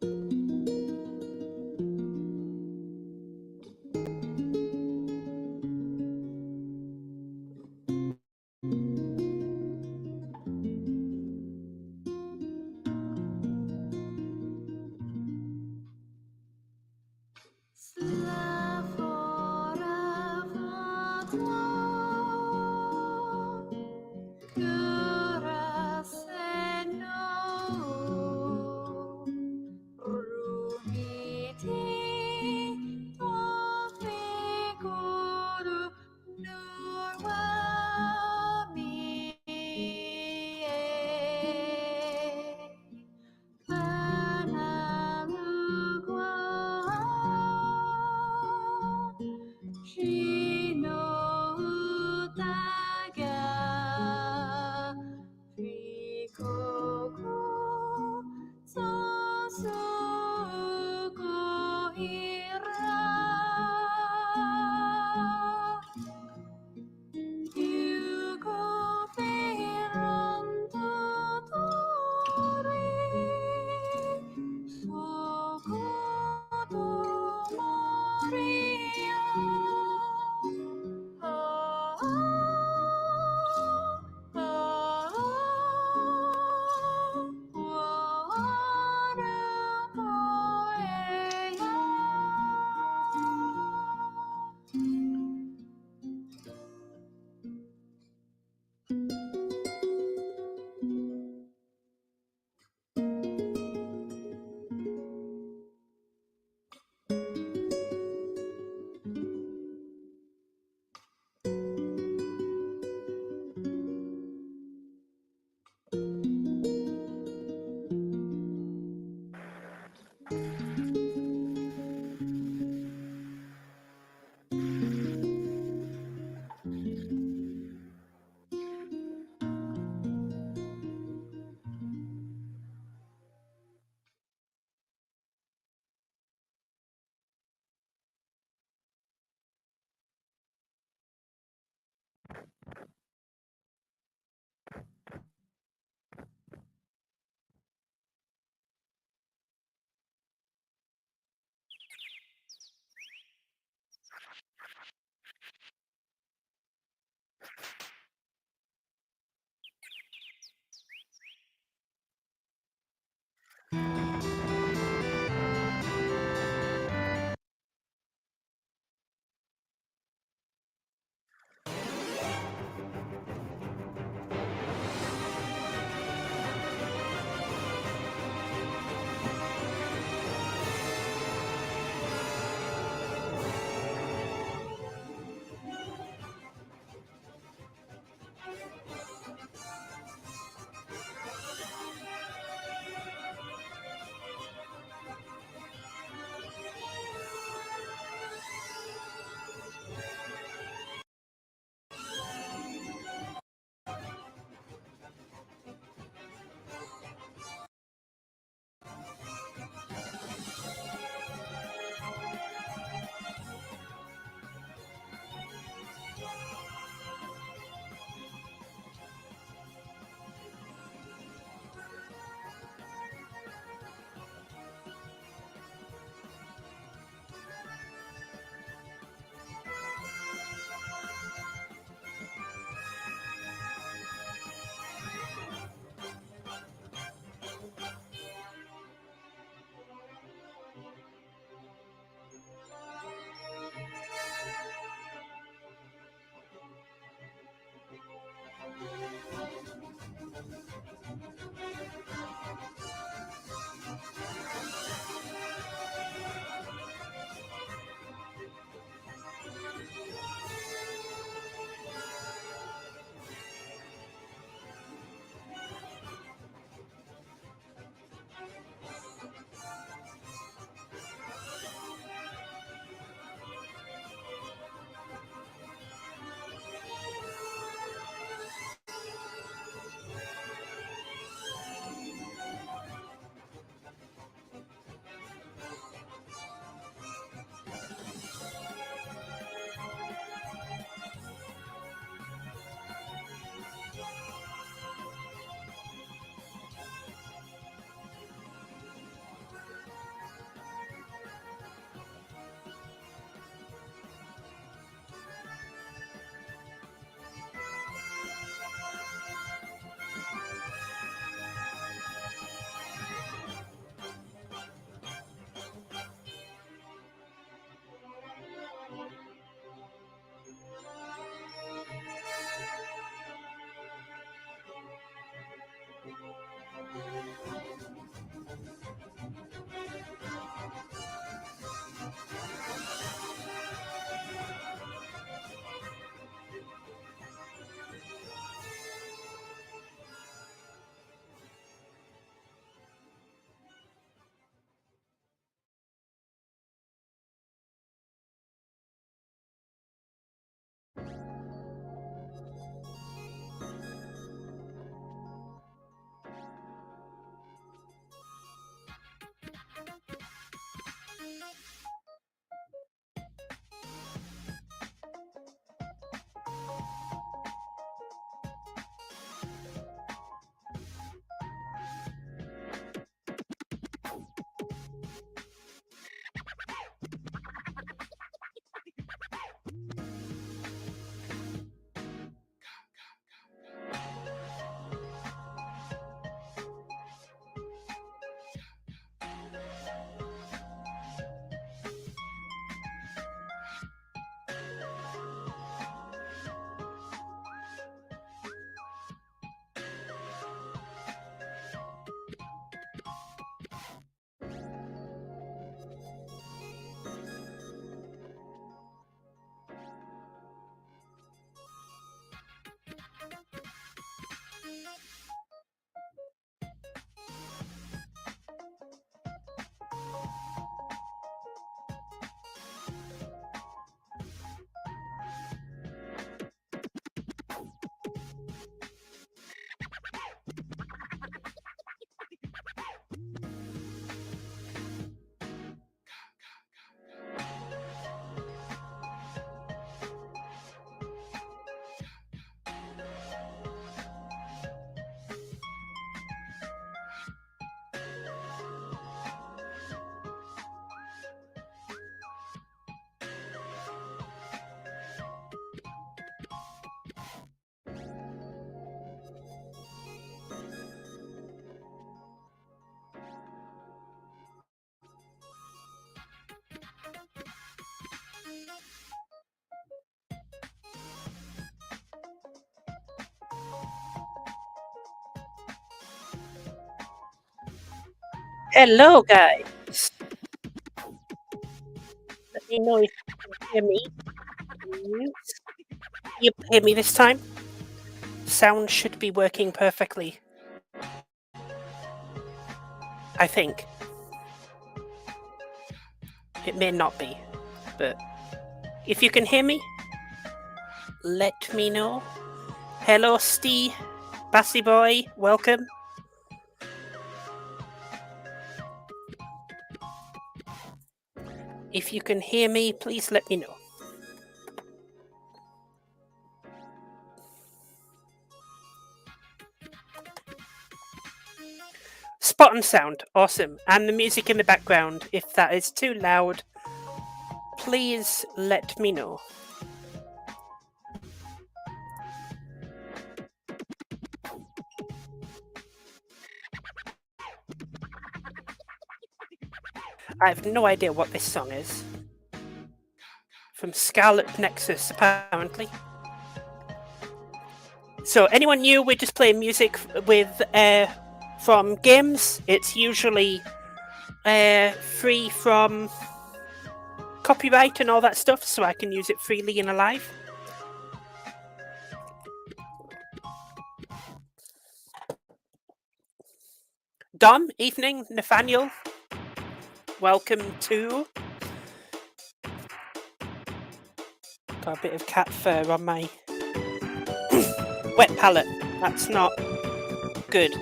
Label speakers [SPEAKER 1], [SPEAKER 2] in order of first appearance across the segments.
[SPEAKER 1] Ku rasa Hello, guys. Let me know if you can hear me, please. You hear me this time? Sound should be working perfectly, I think. It may not be, but if you can hear me, let me know. Hello, Steve, Bassy Boy, welcome. If you can hear me, please let me know. Spot on sound, awesome. And the music in the background, if that is too loud, please let me know. I have no idea what this song is. From Scarlet Nexus, apparently. So, anyone new? We're just playing music with from games. It's usually free from copyright and all that stuff, so I can use it freely in a live. Dom, evening, Nathaniel. Welcome to. Got a bit of cat fur on my wet palette. That's not good.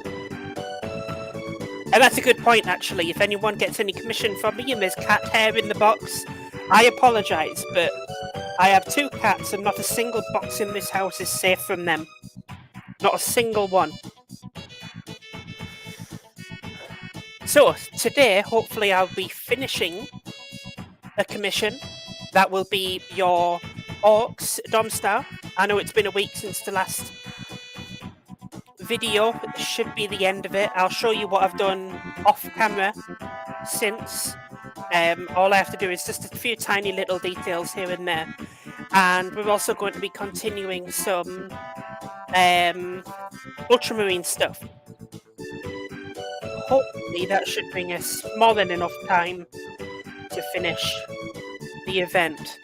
[SPEAKER 1] And that's a good point, actually. If anyone gets any commission from me and there's cat hair in the box, I apologise, but I have 2 cats and not a single box in this house is safe from them. Not a single one. So, today, hopefully I'll be finishing a commission. That will be your Orcs Domstar. I know it's been a week since the last video. It should be the end of it. I'll show you what I've done off camera since. All I have to do is just a few tiny little details here and there. And we're also going to be continuing some ultramarine stuff. Hopefully that should bring us more than enough time to finish the event.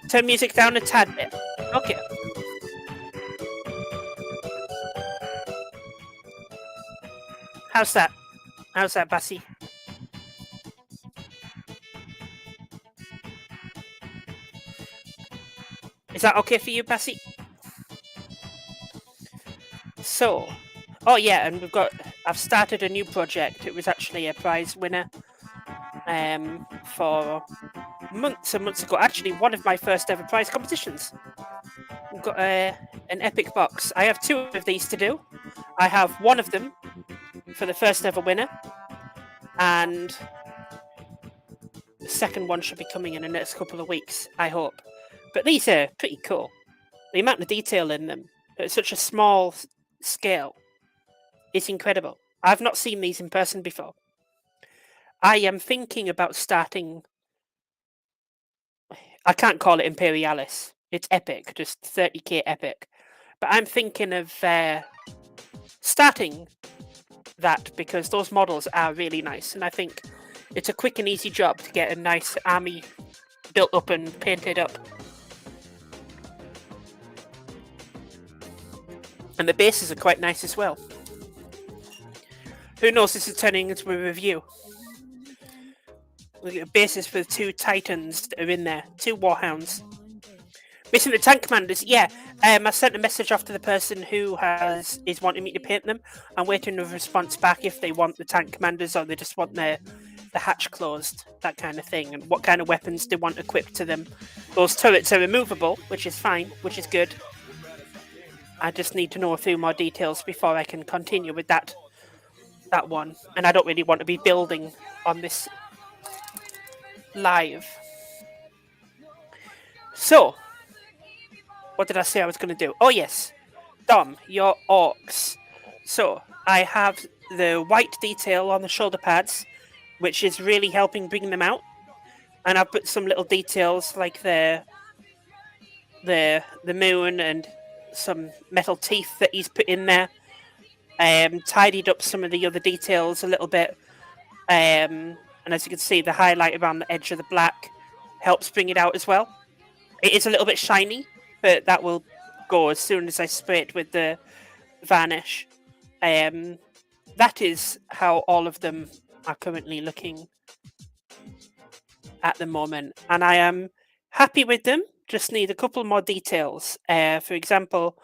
[SPEAKER 1] Turn music down a tad bit. Okay. How's that? How's that, Bassy? Is that okay for you, Bassy? So, oh yeah, and I've started a new project. It was actually a prize winner for months and months ago. Actually, one of my first ever prize competitions. We've got an epic box. I have 2 of these to do. I have one of them for the first ever winner, and the second one should be coming in the next couple of weeks, I hope. But these are pretty cool. The amount of detail in them at such a small scale is incredible. I've not seen these in person before. I am thinking about starting. I can't call it Imperialis. It's epic, just 30k epic. But I'm thinking of starting that because those models are really nice, and I think it's a quick and easy job to get a nice army built up and painted up. And the bases are quite nice as well. Who knows, this is turning into a review. Look at bases for the 2 Titans that are in there, 2 Warhounds. Missing the tank commanders, yeah. I sent a message off to the person who is wanting me to paint them. I'm waiting a response back if they want the tank commanders or they just want the hatch closed, that kind of thing, and what kind of weapons they want equipped to them. Those turrets are removable, which is fine, which is good. I just need to know a few more details before I can continue with that one. And I don't really want to be building on this live. So, what did I say I was going to do? Oh yes, Dom, your orcs. So, I have the white detail on the shoulder pads, which is really helping bring them out. And I've put some little details like the moon and some metal teeth that he's put in there. Tidied up some of the other details a little bit. And as you can see, the highlight around the edge of the black helps bring it out as well. It is a little bit shiny, but that will go as soon as I spray it with the varnish. That is how all of them are currently looking at the moment, and I am happy with them. Just need a couple more details. For example,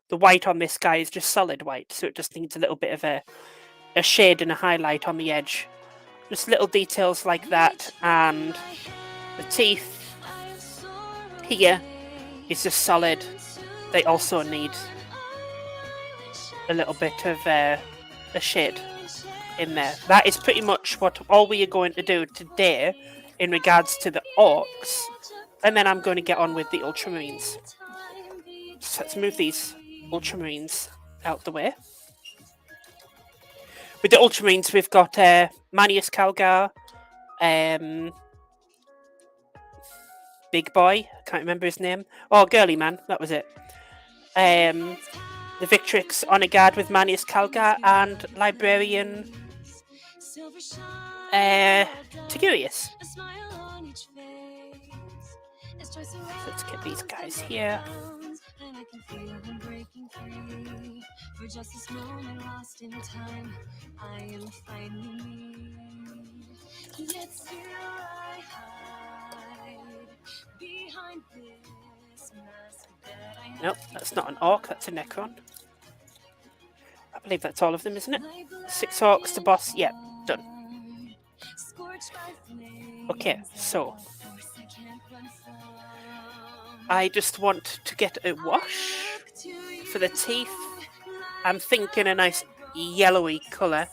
[SPEAKER 1] the white on this guy is just solid white, so it just needs a little bit of a shade and a highlight on the edge. Just little details like that, and the teeth here is just solid. They also need a little bit of a shade in there. That is pretty much what all we are going to do today in regards to the orcs, and then I'm going to get on with the ultramarines. So let's move these ultramarines out the way. With the ultramarines, we've got Manius Calgar, Big Boy, I can't remember his name. Oh, Girly Man, that was it. The Victrix on a guard with Manius Calgar and Librarian Tigurius. Let's get these guys here. For just this moment lost in time, I am finding me. Yet still I hide behind this mask that I Nope, that's not an orc, that's a Necron. I believe that's all of them, isn't it? 6 orcs to boss, yeah, done. Okay, so I just want to get a wash for the teeth. I'm thinking a nice yellowy colour.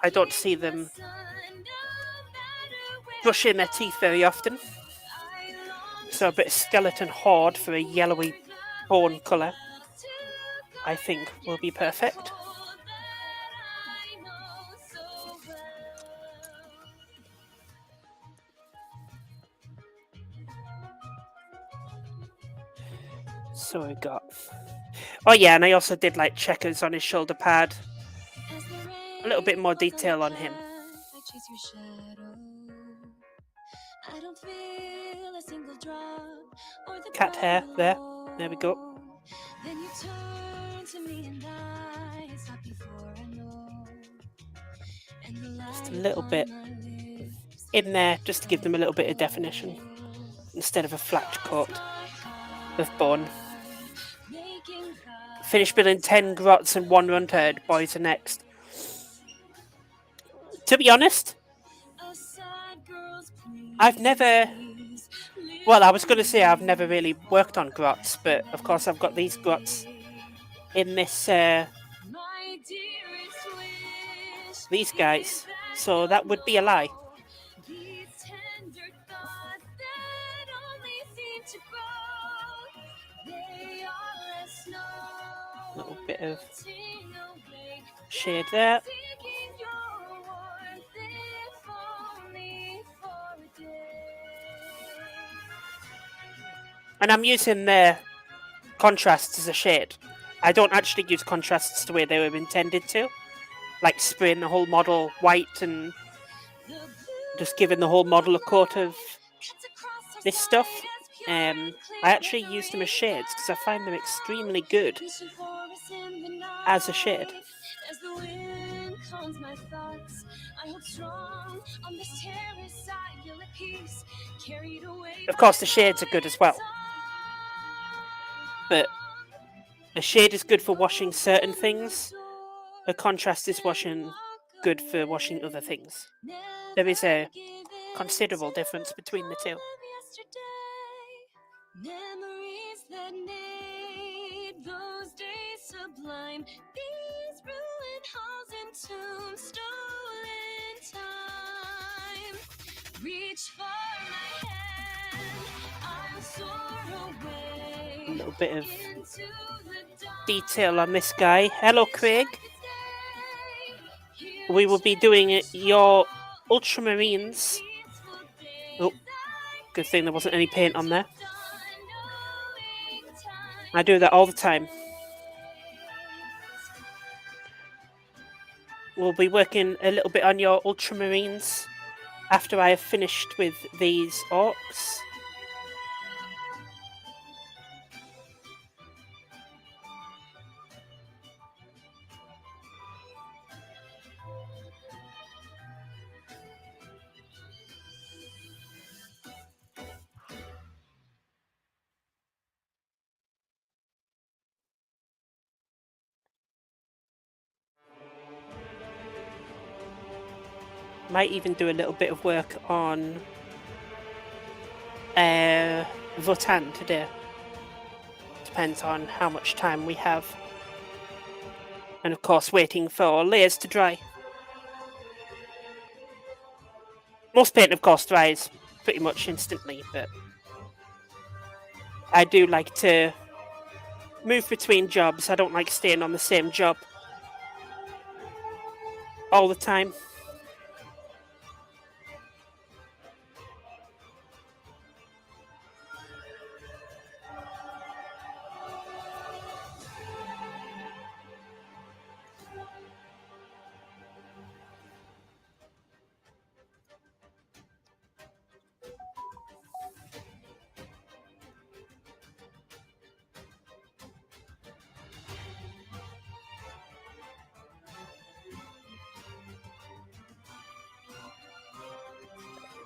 [SPEAKER 1] I don't see them brushing their teeth very often. So a bit of skeleton horde for a yellowy bone colour, I think will be perfect. So we got... Oh yeah, and I also did like checkers on his shoulder pad. A little bit more detail on him. Cat hair there. There we go. Just a little bit in there, just to give them a little bit of definition instead of a flat coat of bone. Finish building 10 grots and 1 run turd. Boys are next. To be honest, I've never... Well, I was going to say I've never really worked on grots, but of course I've got these grots in this... these guys, so that would be a lie. A little bit of shade there. And I'm using the contrasts as a shade. I don't actually use contrasts the way they were intended to. Like spraying the whole model white and just giving the whole model a coat of this stuff. I actually use them as shades because I find them extremely good as a shade. Of course, the shades are good as well. But a shade is good for washing certain things. A contrast is good for washing other things. There is a considerable difference between the two. Memories that made those days sublime. These ruined halls and tombs, stolen time. Reach for my hand, I'll soar away. A little bit of detail on this guy. Hello, Craig. We will be doing your ultramarines. Oh, good thing there wasn't any paint on there. I do that all the time. we'll be working a little bit on your Ultramarines after I have finished with these orcs. Might even do a little bit of work on Votan today. Depends on how much time we have. And of course waiting for layers to dry. Most paint of course dries pretty much instantly, but I do like to move between jobs. I don't like staying on the same job all the time.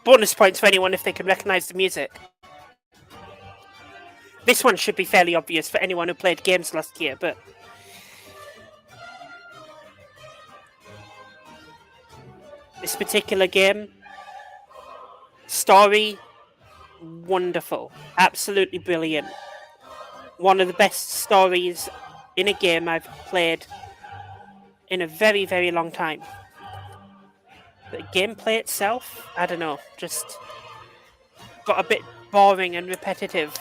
[SPEAKER 1] Bonus points for anyone if they can recognise the music. This one should be fairly obvious for anyone who played games last year, but this particular game, story, wonderful, absolutely brilliant. One of the best stories in a game I've played in a very, very long time. The gameplay itself, I don't know, just got a bit boring and repetitive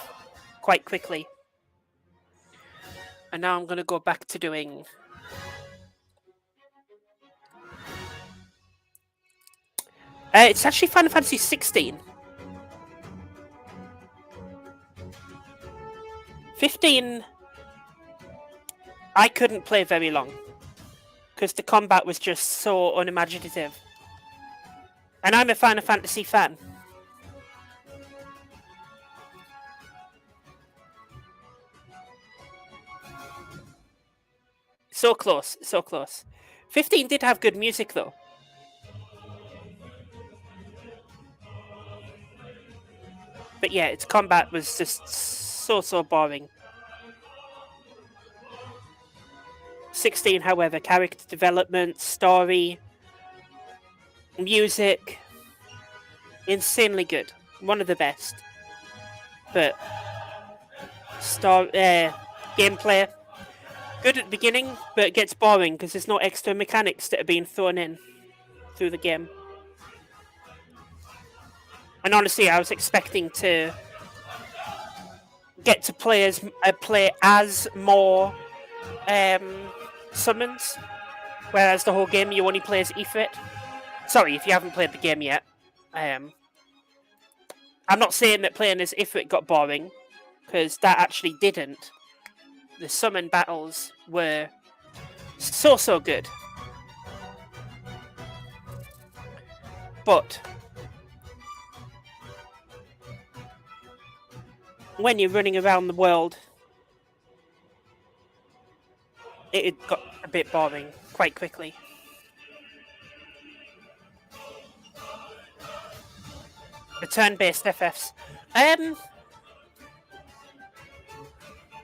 [SPEAKER 1] quite quickly. And now I'm going to go back to doing it's actually Final Fantasy 16. 15 I couldn't play very long because the combat was just so unimaginative. And I'm a Final Fantasy fan. So close, so close. 15 did have good music though. But yeah, its combat was just so boring. 16, however, character development, story, music, insanely good. One of the best. But gameplay, good at the beginning, but it gets boring because there's no extra mechanics that are being thrown in through the game. And honestly, I was expecting to get to play as more summons, whereas the whole game you only play as Ifrit. Sorry if you haven't played the game yet. I'm not saying that playing as Ifrit got boring, because that actually didn't. The summon battles were so good. But when you're running around the world, it got a bit boring quite quickly. The turn-based FFs.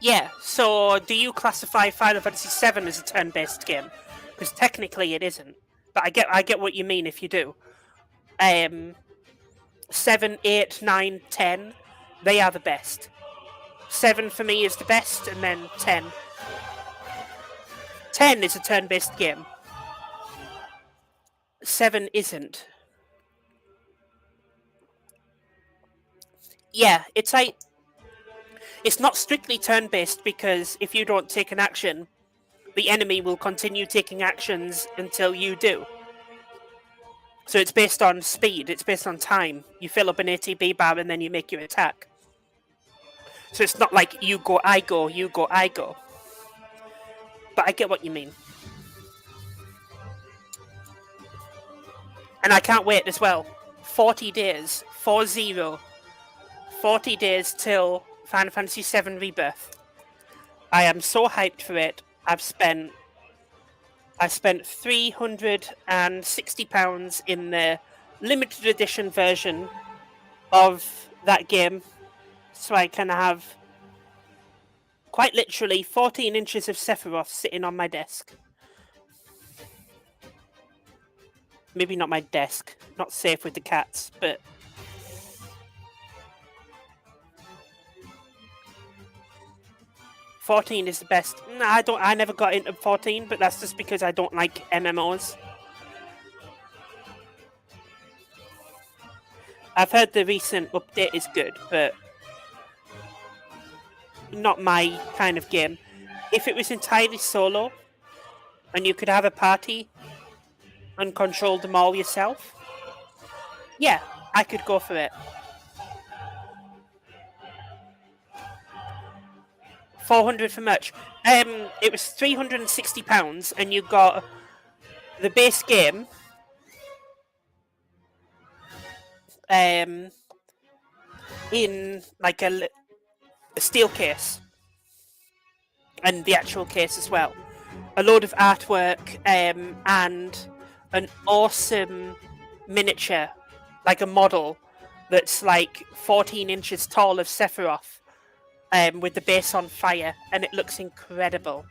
[SPEAKER 1] Yeah, so do you classify Final Fantasy VII as a turn-based game? Because technically it isn't. But I get what you mean if you do. 7, 8, 9, 10, they are the best. 7 for me is the best, and then 10. 10 is a turn-based game. 7 isn't. Yeah, it's like... It's not strictly turn-based because if you don't take an action, the enemy will continue taking actions until you do. So it's based on speed, it's based on time. You fill up an ATB bar and then you make your attack. So it's not like you go, I go, you go, I go. But I get what you mean. And I can't wait as well. 40 days. 40. 40 days till Final Fantasy VII Rebirth. I am so hyped for it. I spent £360 in the limited edition version of that game, so I can have quite literally 14 inches of Sephiroth sitting on my desk. Maybe not my desk, not safe with the cats, but 14 is the best. Nah, I never got into 14, but that's just because I don't like MMOs. I've heard the recent update is good, but not my kind of game. If it was entirely solo, and you could have a party and control them all yourself, yeah, I could go for it. £400 for merch. It was £360, and you got the base game, in like a steel case, and the actual case as well. A load of artwork, and an awesome miniature, like a model that's like 14 inches tall of Sephiroth, with the base on fire, and it looks incredible.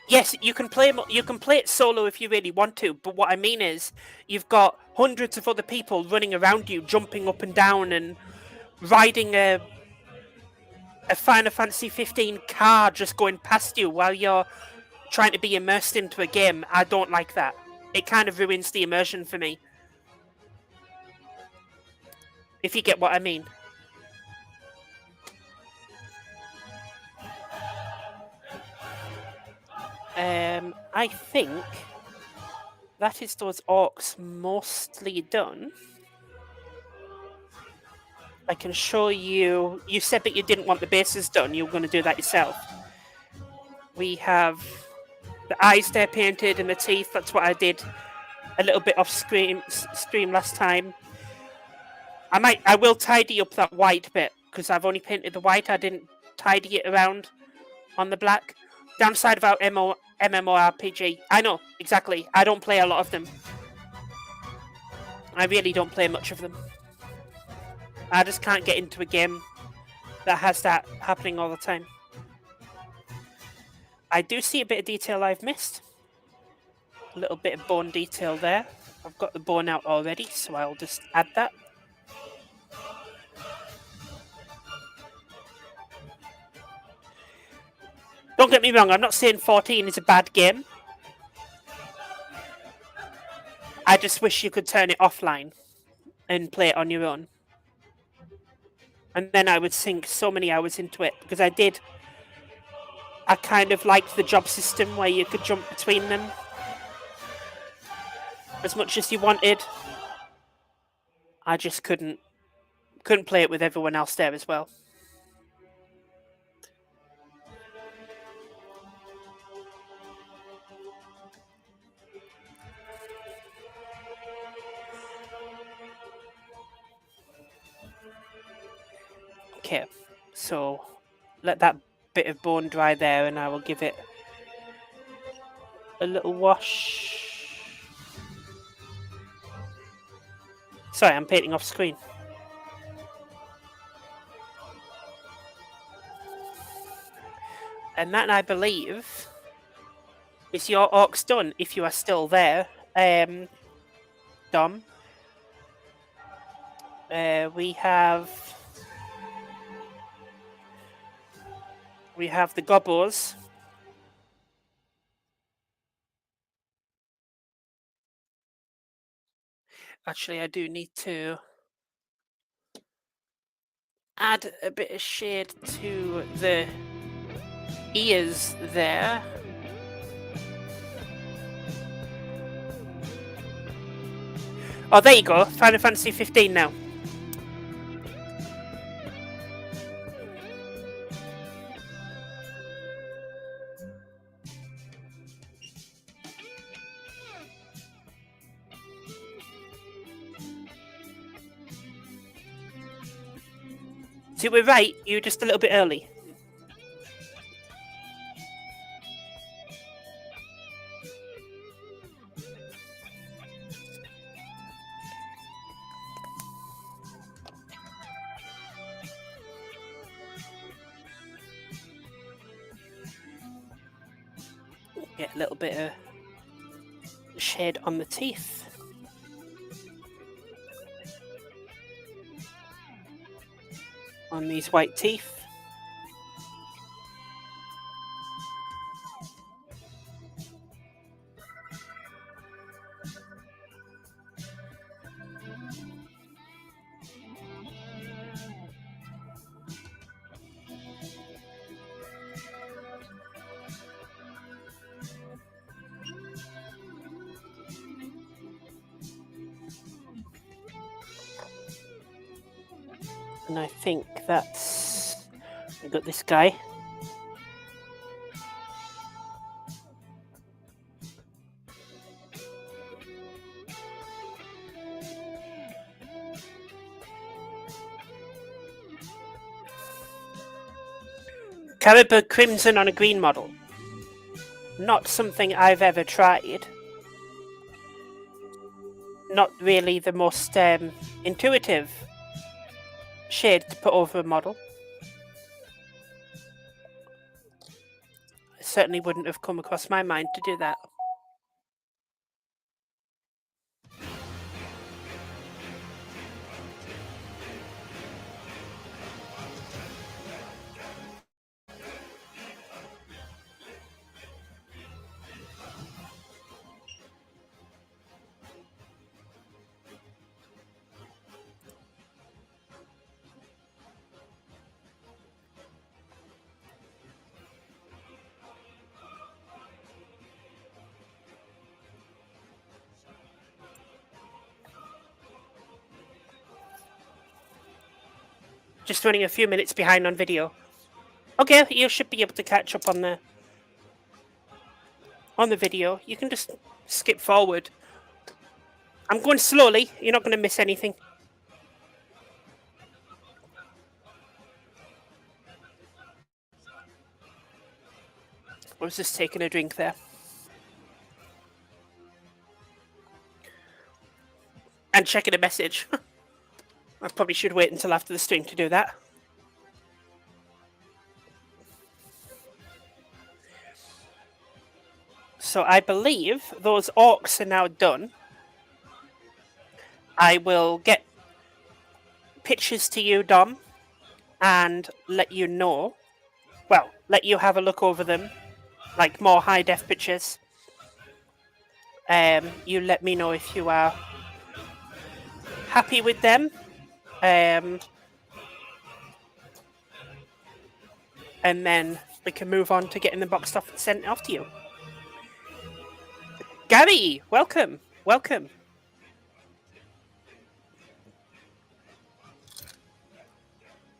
[SPEAKER 1] Yes, you can play it solo if you really want to, but what I mean is you've got hundreds of other people running around you, jumping up and down and riding a Final Fantasy 15 car just going past you while you're trying to be immersed into a game. I don't like that. It kind of ruins the immersion for me. If you get what I mean. I think that is those orcs mostly done. I can show you. You said that you didn't want the bases done. You were going to do that yourself. We have the eyes there painted and the teeth. That's what I did a little bit off stream last time. I will tidy up that white bit because I've only painted the white. I didn't tidy it around on the black. Downside about MMORPG. I know, exactly. I don't play a lot of them. I really don't play much of them. I just can't get into a game that has that happening all the time. I do see a bit of detail I've missed. A little bit of bone detail there. I've got the bone out already, so I'll just add that. Don't get me wrong, I'm not saying 14 is a bad game. I just wish you could turn it offline and play it on your own. And then I would sink so many hours into it, because I kind of liked the job system where you could jump between them as much as you wanted. I just couldn't play it with everyone else there as well. Okay, so let that bit of bone dry there, and I will give it a little wash. Sorry, I'm painting off screen. And that, I believe, is your orcs done, if you are still there. Dom. We have the gobos. Actually, I do need to add a bit of shade to the ears there. Oh, there you go. Final Fantasy 15 now. So you were right, you were just a little bit early. Get a little bit of shade on the teeth. On these white teeth. And I think that's... I got this guy. Caribou Crimson on a green model. Not something I've ever tried. Not really the most intuitive shade to put over a model. It certainly wouldn't have come across my mind to do that. Just running a few minutes behind on video. Okay, you should be able to catch up on the video. You can just skip forward. I'm going slowly. You're not going to miss anything. I was just taking a drink there. And checking a message. I probably should wait until after the stream to do that. So I believe those orcs are now done. I will get pictures to you, Dom, and let you know. Well, let you have a look over them, like more high-def pictures. You let me know if you are happy with them. And then we can move on to getting the boxed off and sent off to you. Gary, welcome, welcome.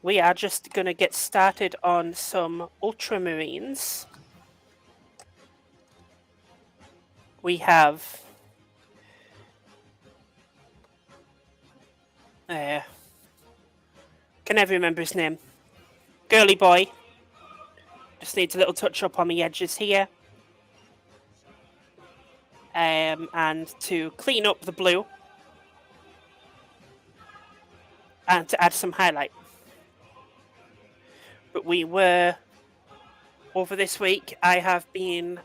[SPEAKER 1] We are just going to get started on some Ultramarines. We have... can never remember his name. Girly boy. Just needs a little touch up on the edges here. And to clean up the blue. And to add some highlight. But we were, over this week, I have been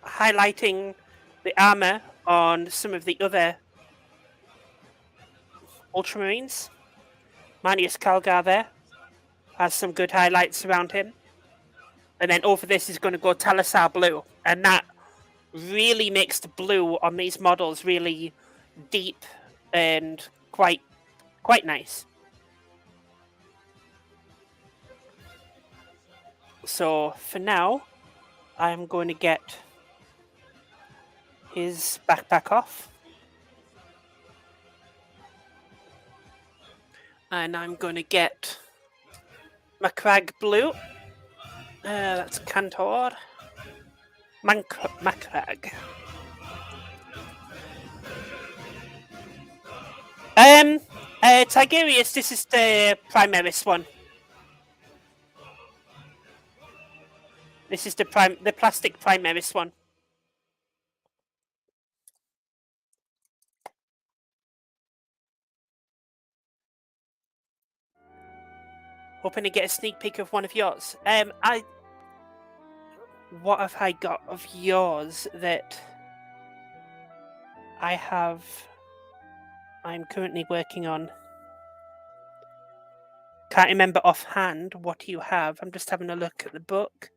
[SPEAKER 1] highlighting the armor on some of the other Ultramarines. Manius Calgar there has some good highlights around him. And then over this is going to go Talasar Blue. And that really makes the blue on these models really deep and quite nice. So for now, I'm going to get his backpack off. And I'm going to get Macrag Blue. That's Cantor. Macrag. Tigerius, this is the Primaris one. This is the plastic Primaris one. Hoping to get a sneak peek of one of yours. What have I got of yours that I'm currently working on? Can't remember offhand what you have. I'm just having a look at the book.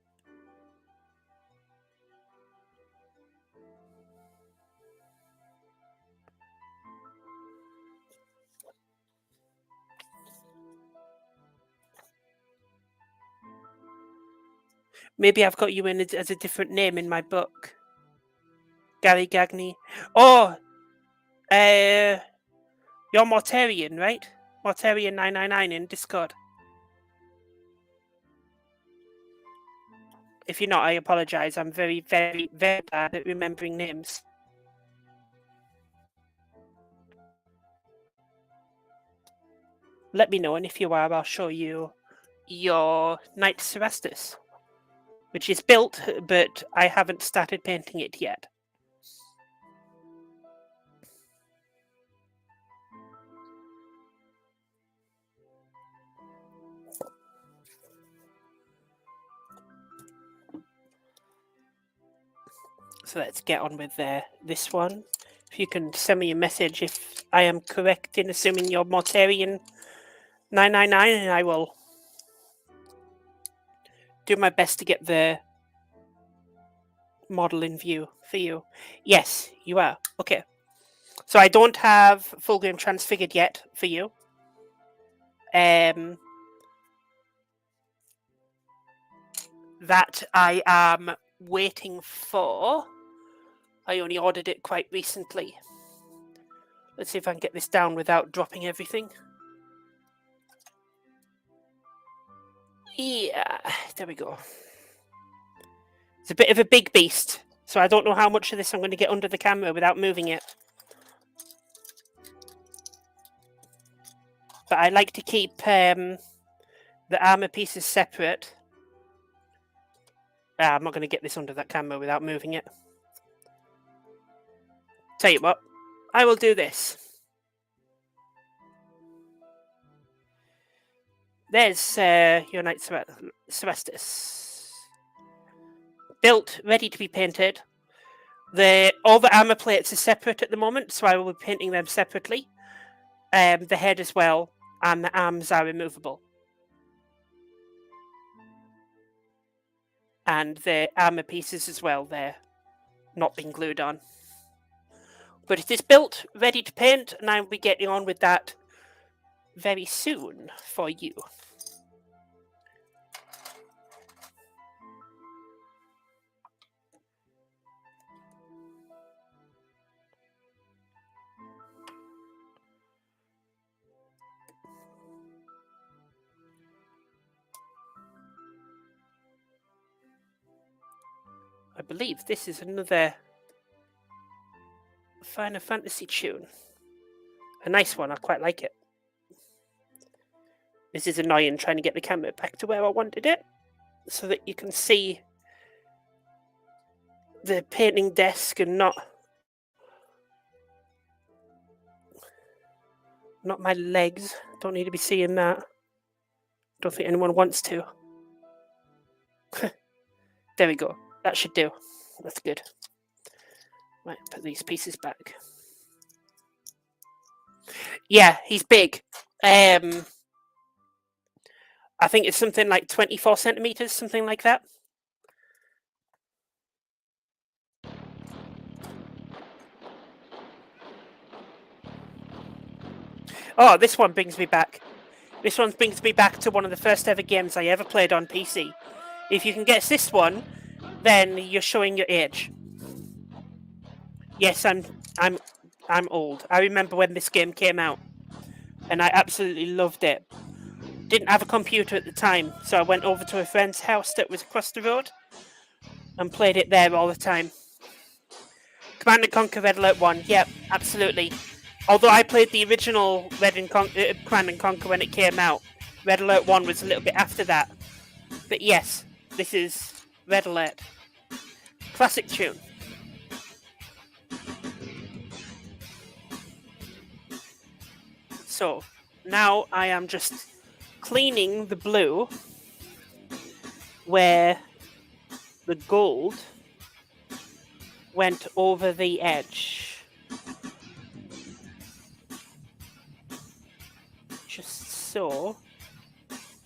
[SPEAKER 1] Maybe I've got you in as a different name in my book. Gary Gagney. Oh! You're Mortarian, right? Mortarian999 in Discord. If you're not, I apologise. I'm very, very, very bad at remembering names. Let me know, and if you are, I'll show you your Knight Cerastus, which is built, but I haven't started painting it yet. So let's get on with this one. If you can send me a message if I am correct in assuming you're Mortarian 999, and I will do my best to get the model in view for you. Yes, you are. Okay. So I don't have Fulgrim Transfigured yet for you. That I am waiting for. I only ordered it quite recently. Let's see if I can get this down without dropping everything. Yeah, there we go. It's a bit of a big beast, so I don't know how much of this I'm going to get under the camera without moving it. But I like to keep the armor pieces separate. I'm not going to get this under that camera without moving it. Tell you what, I will do this. There's your Knight Cerastus. Built, ready to be painted. All the armor plates are separate at the moment, so I will be painting them separately. The head as well, and the arms are removable. And the armor pieces as well, they're not being glued on. But it is built, ready to paint, and I will be getting on with that very soon for you. I believe this is another Final Fantasy tune. A nice one, I quite like it. This is annoying trying to get the camera back to where I wanted it, so that you can see the painting desk and not my legs. Don't need to be seeing that. Don't think anyone wants to. There we go. That should do. That's good. Right, put these pieces back. Yeah, he's big. I think it's something like 24 centimeters, something like that. Oh, this one brings me back. This one brings me back to one of the first ever games I ever played on PC. If you can guess this one, then you're showing your age. Yes, I'm old. I remember when this game came out, and I absolutely loved it. Didn't have a computer at the time, so I went over to a friend's house that was across the road and played it there all the time. Command & Conquer Red Alert 1, yep, absolutely. Although I played the original Command & Conquer when it came out, Red Alert 1 was a little bit after that. But yes, this is Red Alert. Classic tune. So, now I am just cleaning the blue where the gold went over the edge. Just so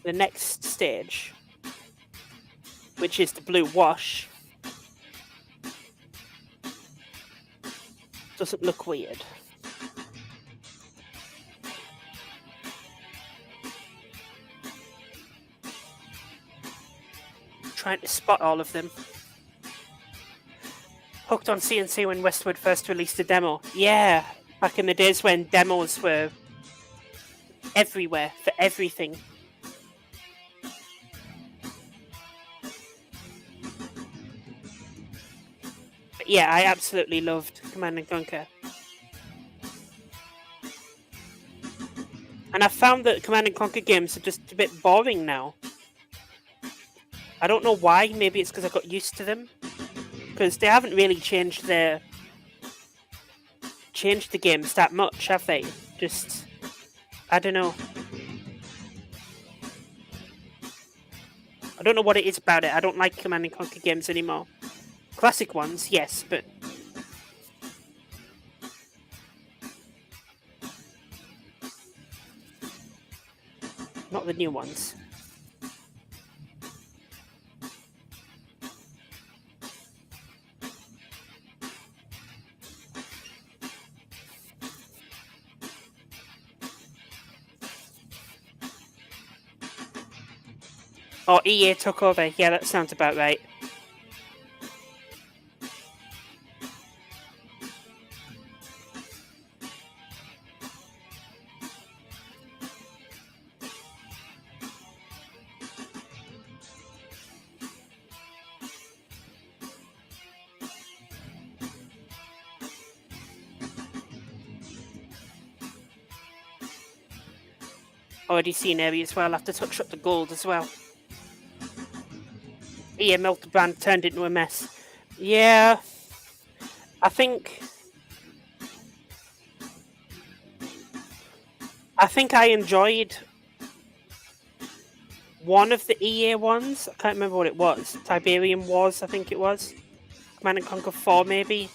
[SPEAKER 1] the next stage, which is the blue wash, doesn't look weird. Trying to spot all of them. Hooked on CNC when Westwood first released a demo. Yeah, back in the days when demos were everywhere for everything. But yeah, I absolutely loved Command & Conquer. And I found that Command & Conquer games are just a bit boring now. I don't know why, maybe it's because I got used to them. Because they haven't really changed the games that much, have they? Just, I don't know. I don't know what it is about it. I don't like Command & Conquer games anymore. Classic ones, yes, but not the new ones. Oh, EA took over. Yeah, that sounds about right. Already seen areas where I'll have to touch up the gold as well. EA Meltbrand turned into a mess. Yeah, I think I enjoyed one of the EA ones. I can't remember what it was. Tiberium Wars, I think it was. Command & Conquer 4, maybe.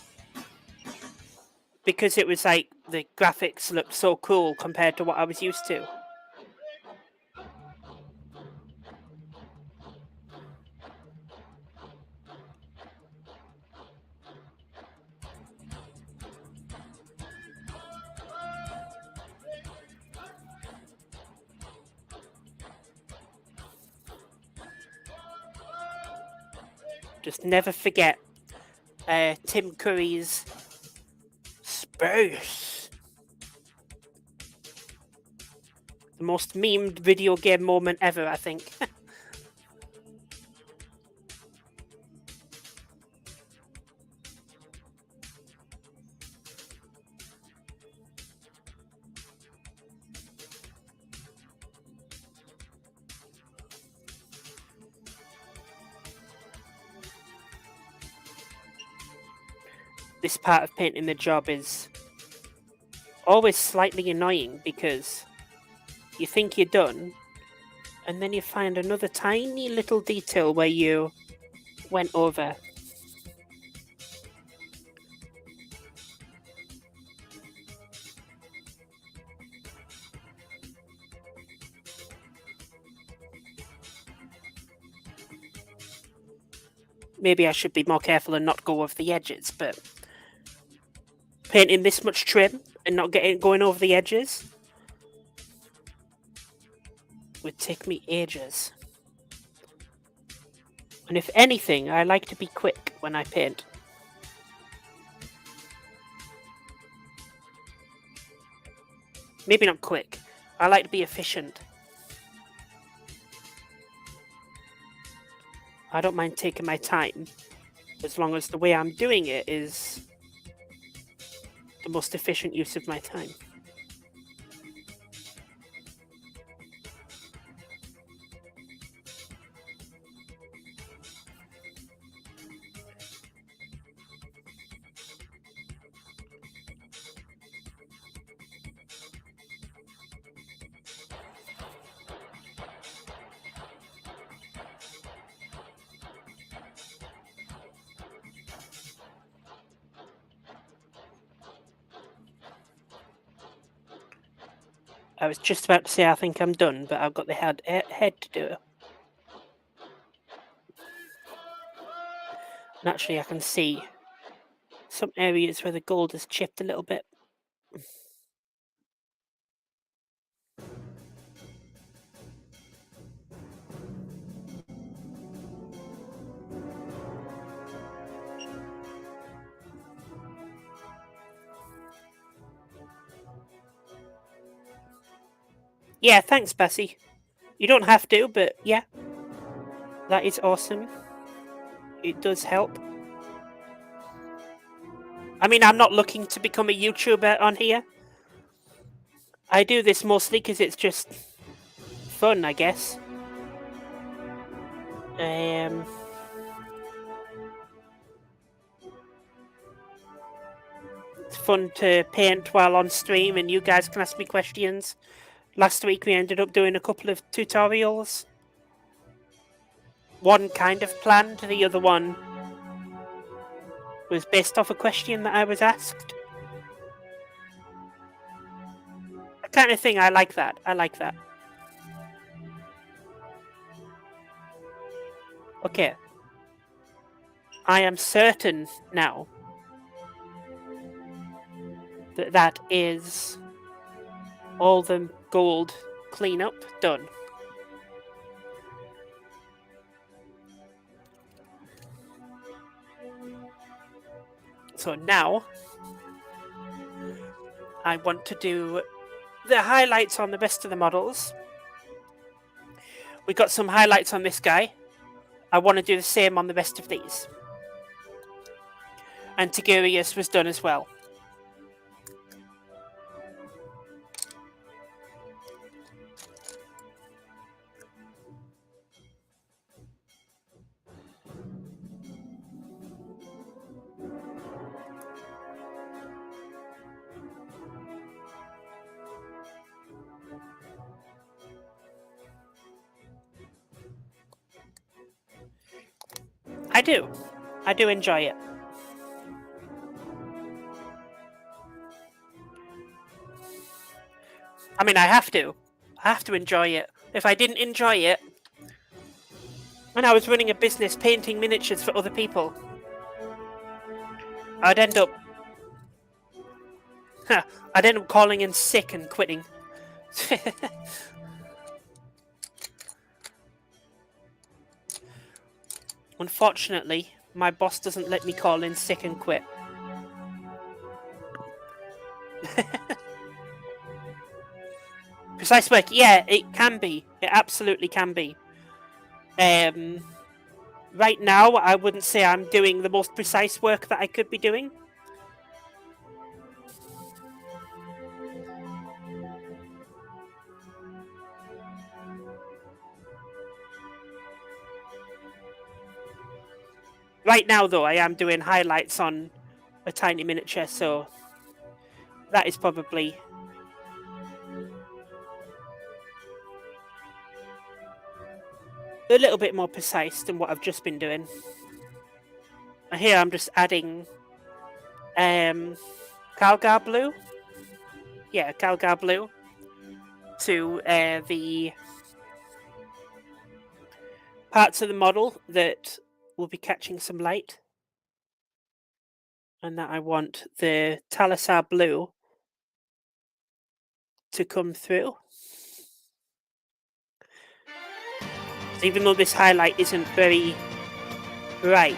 [SPEAKER 1] Because it was like, the graphics looked so cool compared to what I was used to. Just never forget Tim Curry's Space. The most memed video game moment ever, I think. This part of painting the job is always slightly annoying because you think you're done and then you find another tiny little detail where you went over. Maybe I should be more careful and not go over the edges, but painting this much trim and not going over the edges would take me ages. And if anything, I like to be quick when I paint. Maybe not quick. I like to be efficient. I don't mind taking my time, as long as the way I'm doing it is the most efficient use of my time. I was just about to say I think I'm done, but I've got the head to do it. And actually, I can see some areas where the gold has chipped a little bit. Yeah, thanks, Bessie. You don't have to, but yeah. That is awesome. It does help. I mean, I'm not looking to become a YouTuber on here. I do this mostly because it's just fun, I guess. It's fun to paint while on stream, and you guys can ask me questions. Last week we ended up doing a couple of tutorials. One kind of planned, the other one was based off a question that I was asked. That kind of thing, I like that. I like that. Okay. I am certain now that that is all the gold cleanup done. So now I want to do the highlights on the rest of the models. We got some highlights on this guy. I want to do the same on the rest of these. And Tigurius was done as well. I do. I do enjoy it. I mean, I have to. I have to enjoy it. If I didn't enjoy it, when I was running a business painting miniatures for other people, I'd end up calling in sick and quitting. Unfortunately, my boss doesn't let me call in sick and quit. Precise work, yeah, it can be. It absolutely can be. Right now, I wouldn't say I'm doing the most precise work that I could be doing. Right now, though, I am doing highlights on a tiny miniature, so that is probably a little bit more precise than what I've just been doing. And here I'm just adding Calgar blue. Yeah, Calgar blue to the parts of the model that will be catching some light. And that I want the Thalasar blue to come through. Even though this highlight isn't very bright,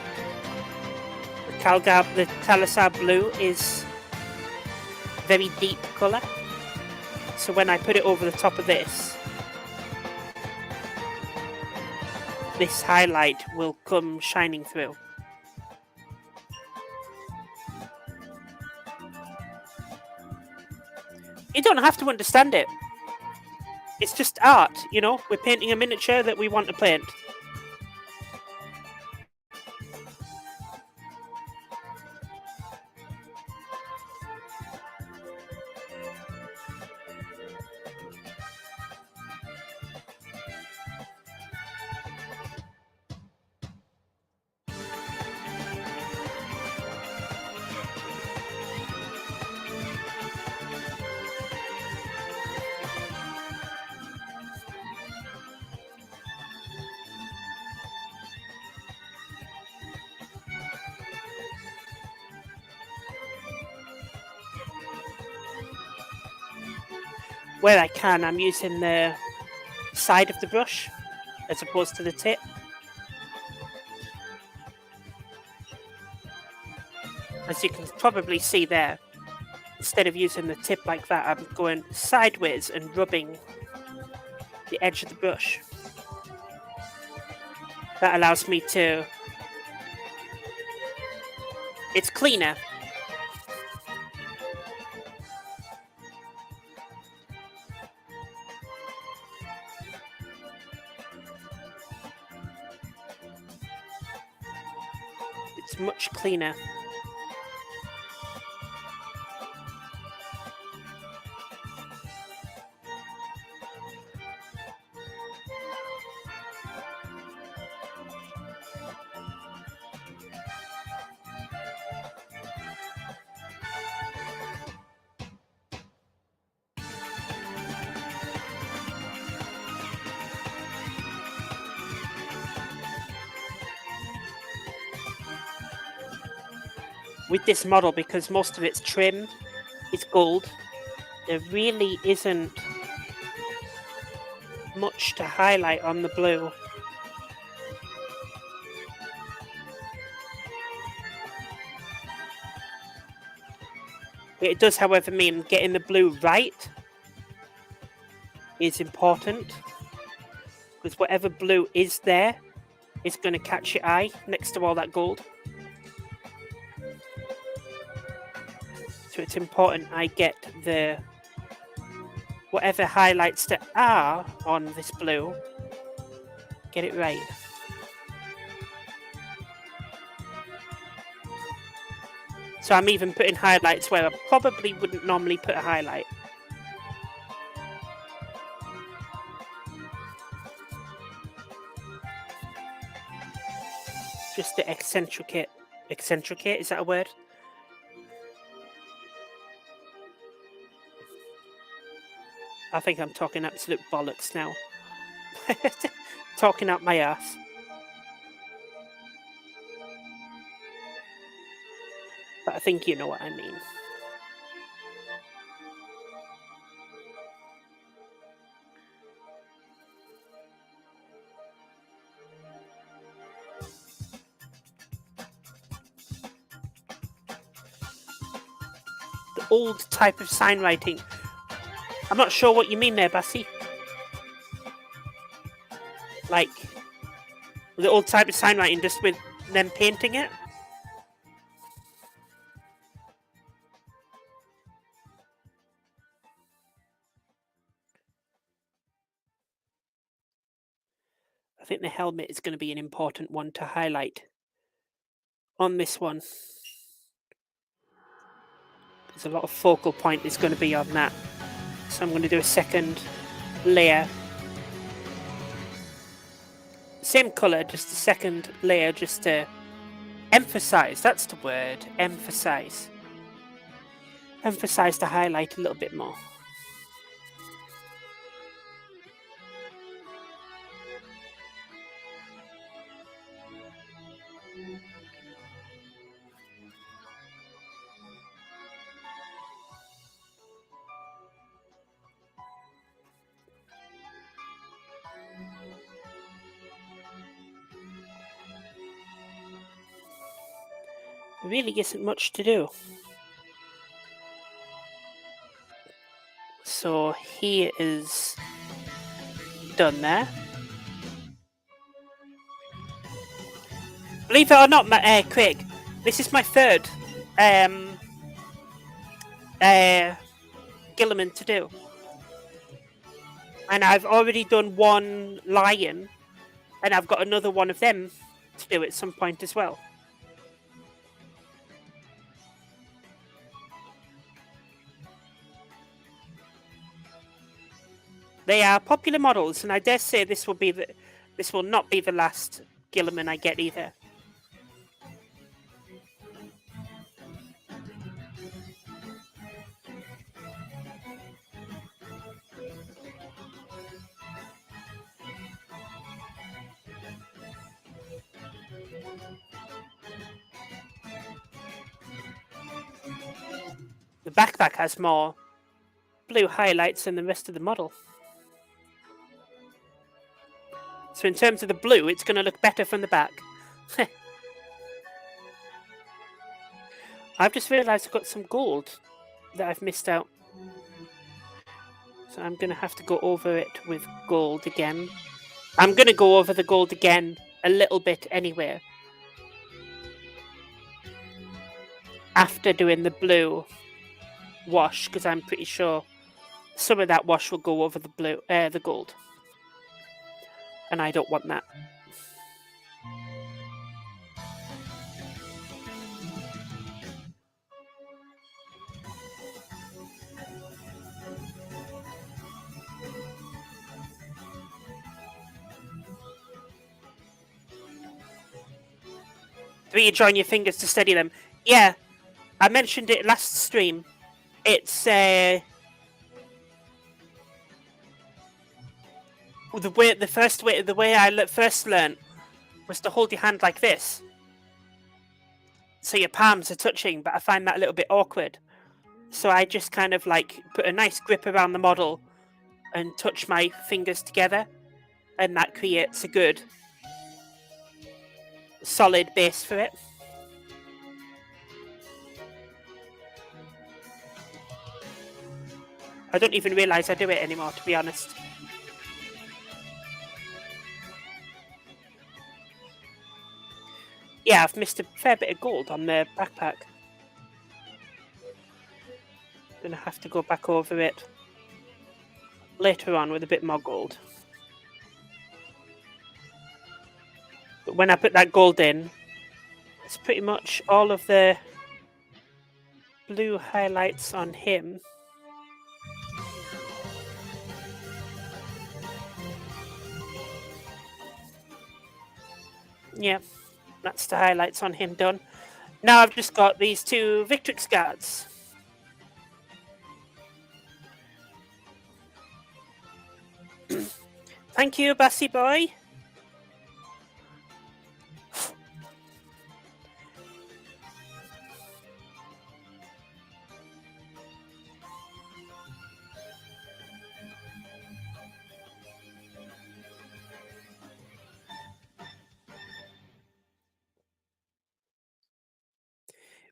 [SPEAKER 1] the Thalasar blue is very deep colour. So when I put it over the top of this highlight will come shining through. You don't have to understand it. It's just art, you know? We're painting a miniature that we want to paint. where I can, I'm using the side of the brush as opposed to the tip. As you can probably see there, instead of using the tip like that, I'm going sideways and rubbing the edge of the brush. That allows me to... It's cleaner. It's much cleaner. With this model, because most of its trim is gold, there really isn't much to highlight on the blue. It does, however, mean getting the blue right is important, because whatever blue is there is going to catch your eye next to all that gold. So it's important I get the whatever highlights that are on this blue, get it right. So I'm even putting highlights where I probably wouldn't normally put a highlight. Just to eccentricate. Eccentricate, is that a word? I think I'm talking absolute bollocks now. Talking out my ass. But I think you know what I mean. The old type of sign writing. I'm not sure what you mean there, Bassie. Like, the old type of sign writing just with them painting it? I think the helmet is going to be an important one to highlight on this one. There's a lot of focal point is going to be on that. So I'm going to do a second layer. Same colour, just a second layer just to emphasize. That's the word, emphasize. Emphasize the highlight a little bit more. There really isn't much to do. So he is done there. Believe it or not, Craig, this is my third Gilliman to do. And I've already done one lion, and I've got another one of them to do at some point as well. They are popular models, and I dare say this will not be the last Gilliman I get either. The backpack has more blue highlights than the rest of the model. So in terms of the blue, it's going to look better from the back. I've just realised I've got some gold that I've missed out. So I'm going to have to go over it with gold again. I'm going to go over the gold again a little bit anyway. After doing the blue wash, because I'm pretty sure some of that wash will go over the gold. And I don't want that. Do you join your fingers to steady them? Yeah, I mentioned it last stream. It's the way I first learned was to hold your hand like this, so your palms are touching. But I find that a little bit awkward, so I just kind of like put a nice grip around the model and touch my fingers together, and that creates a good, solid base for it. I don't even realise I do it anymore, to be honest. Yeah, I've missed a fair bit of gold on the backpack. Gonna have to go back over it later on with a bit more gold. But when I put that gold in, it's pretty much all of the blue highlights on him. Yeah, that's the highlights on him done. Now I've just got these two Victrix guards. Thank you, Bassy boy.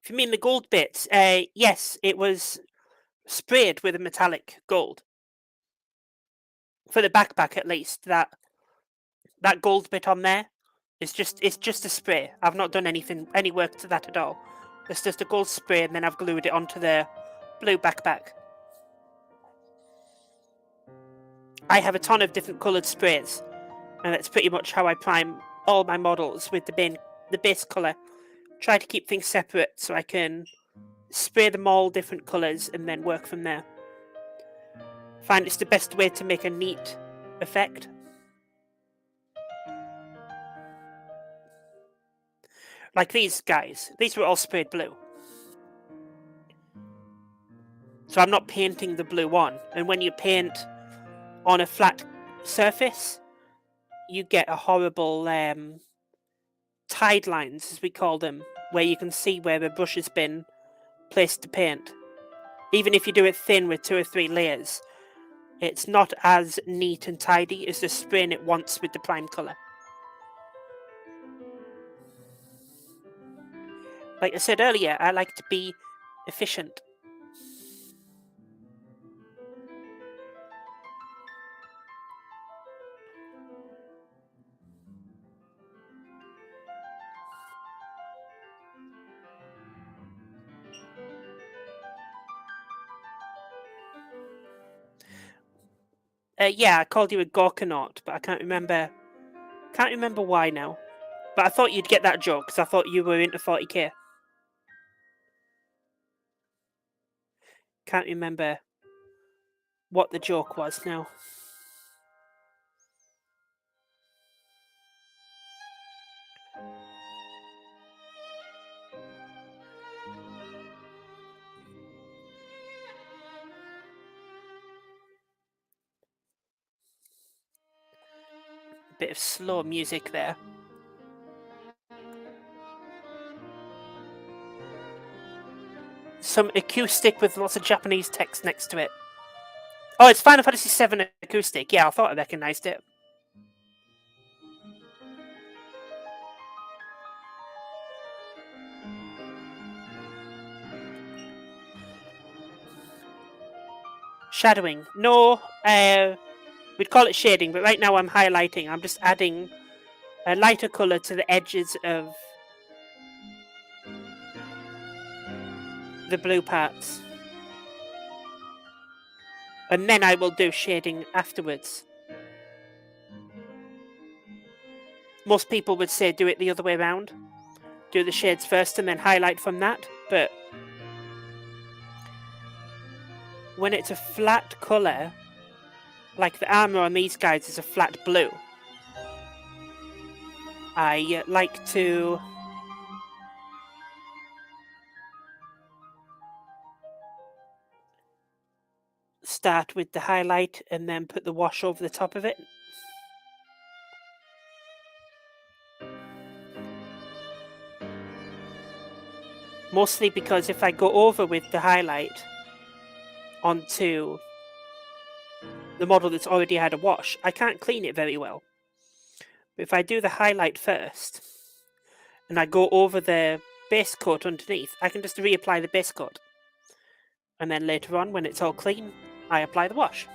[SPEAKER 1] If you mean the gold bits, yes, it was sprayed with a metallic gold. For the backpack, at least, that gold bit on there it's just a spray. I've not done any work to that at all. It's just a gold spray, and then I've glued it onto the blue backpack. I have a ton of different coloured sprays, and that's pretty much how I prime all my models with the base colour. Try to keep things separate so I can spray them all different colours and then work from there. Find it's the best way to make a neat effect. Like these guys. These were all sprayed blue. So I'm not painting the blue on. And when you paint on a flat surface, you get a horrible tide lines, as we call them, where you can see where the brush has been placed to paint. Even if you do it thin with 2 or 3 layers, it's not as neat and tidy as just spraying it once with the prime colour. Like I said earlier, I like to be efficient. Yeah, I called you a Gorkanaut, but I can't remember why now. But I thought you'd get that joke, because I thought you were into 40k. Can't remember what the joke was now. Bit of slow music there. Some acoustic with lots of Japanese text next to it. Oh, it's Final Fantasy VII Acoustic. Yeah, I thought I recognised it. Shadowing. No, we'd call it shading, but right now I'm highlighting. I'm just adding a lighter colour to the edges of the blue parts. And then I will do shading afterwards. Most people would say do it the other way around. Do the shades first and then highlight from that. But when it's a flat colour, like the armour on these guys is a flat blue, I like to start with the highlight and then put the wash over the top of it. Mostly because if I go over with the highlight onto the model that's already had a wash, I can't clean it very well. But if I do the highlight first and I go over the base coat underneath, I can just reapply the base coat. And then later on, when it's all clean, I apply the wash.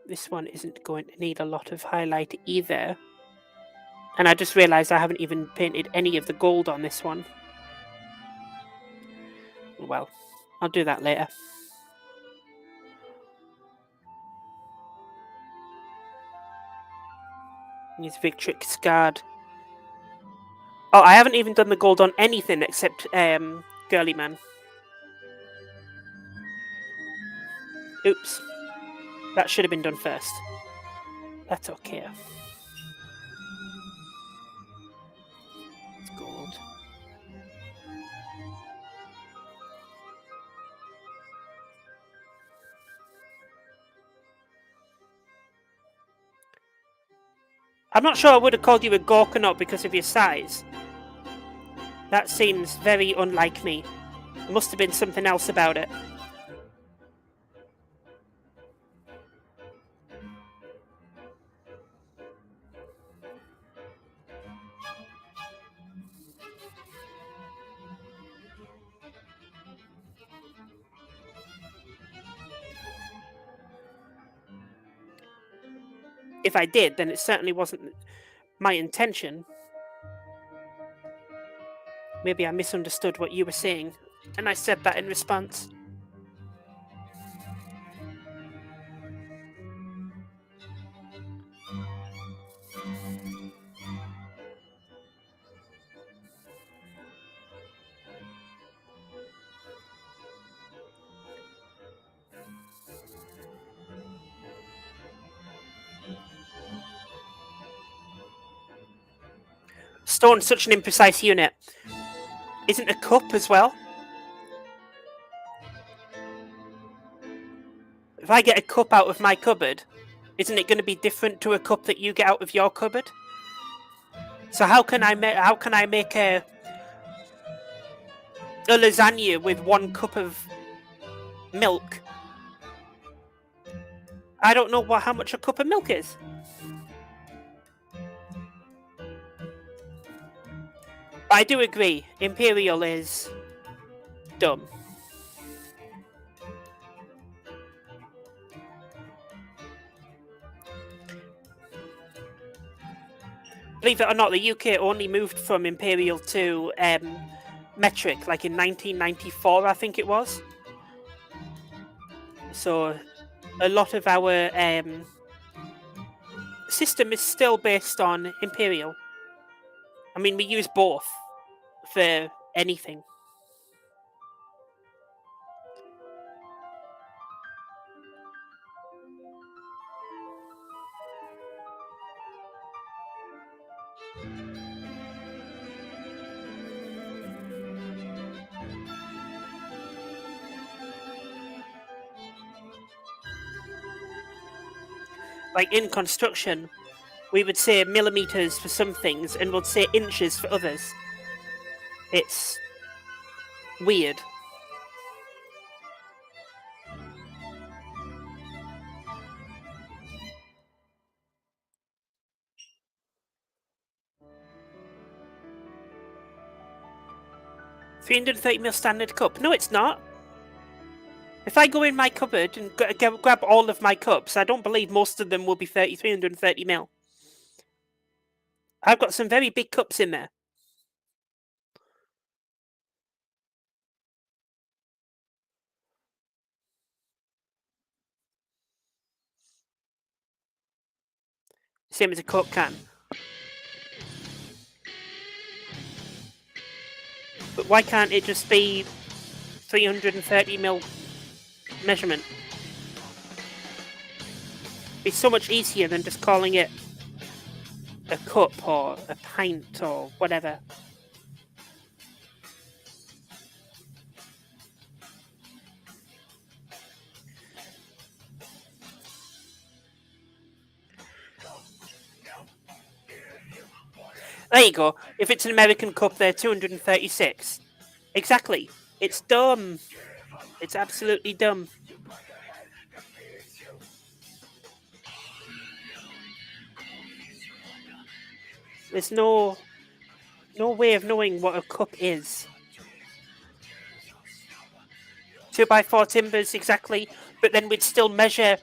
[SPEAKER 1] This one isn't going to need a lot of highlight either. And I just realised I haven't even painted any of the gold on this one. Well, I'll do that later. He's Victric scarred. Oh, I haven't even done the gold on anything except Girly Man. Oops. That should have been done first. That's okay. It's gold. I'm not sure I would have called you a Gorkanaut because of your size. That seems very unlike me. There must have been something else about it. If I did, then it certainly wasn't my intention. Maybe I misunderstood what you were saying, and I said that in response. Stone's such an imprecise unit. Isn't a cup as well? If I get a cup out of my cupboard, isn't it going to be different to a cup that you get out of your cupboard? So how can I make a lasagna with 1 cup of milk? I don't know how much a cup of milk is. I do agree, Imperial is dumb. Believe it or not, the UK only moved from Imperial to metric, like in 1994, I think it was. So a lot of our system is still based on Imperial. I mean, we use both for anything. Like in construction, we would say millimeters for some things, and we'd say inches for others. It's weird. $330ml standard cup. No, it's not. If I go in my cupboard and grab all of my cups, I don't believe most of them will be 330ml. I've got some very big cups in there. Same as a Coke can. But why can't it just be 330ml measurement? It'd be so much easier than just calling it a cup or a pint or whatever. There you go. If it's an American cup, they're 236. Exactly. It's dumb. It's absolutely dumb. There's no way of knowing what a cup is. 2x4 timbers, exactly. But then we'd still measure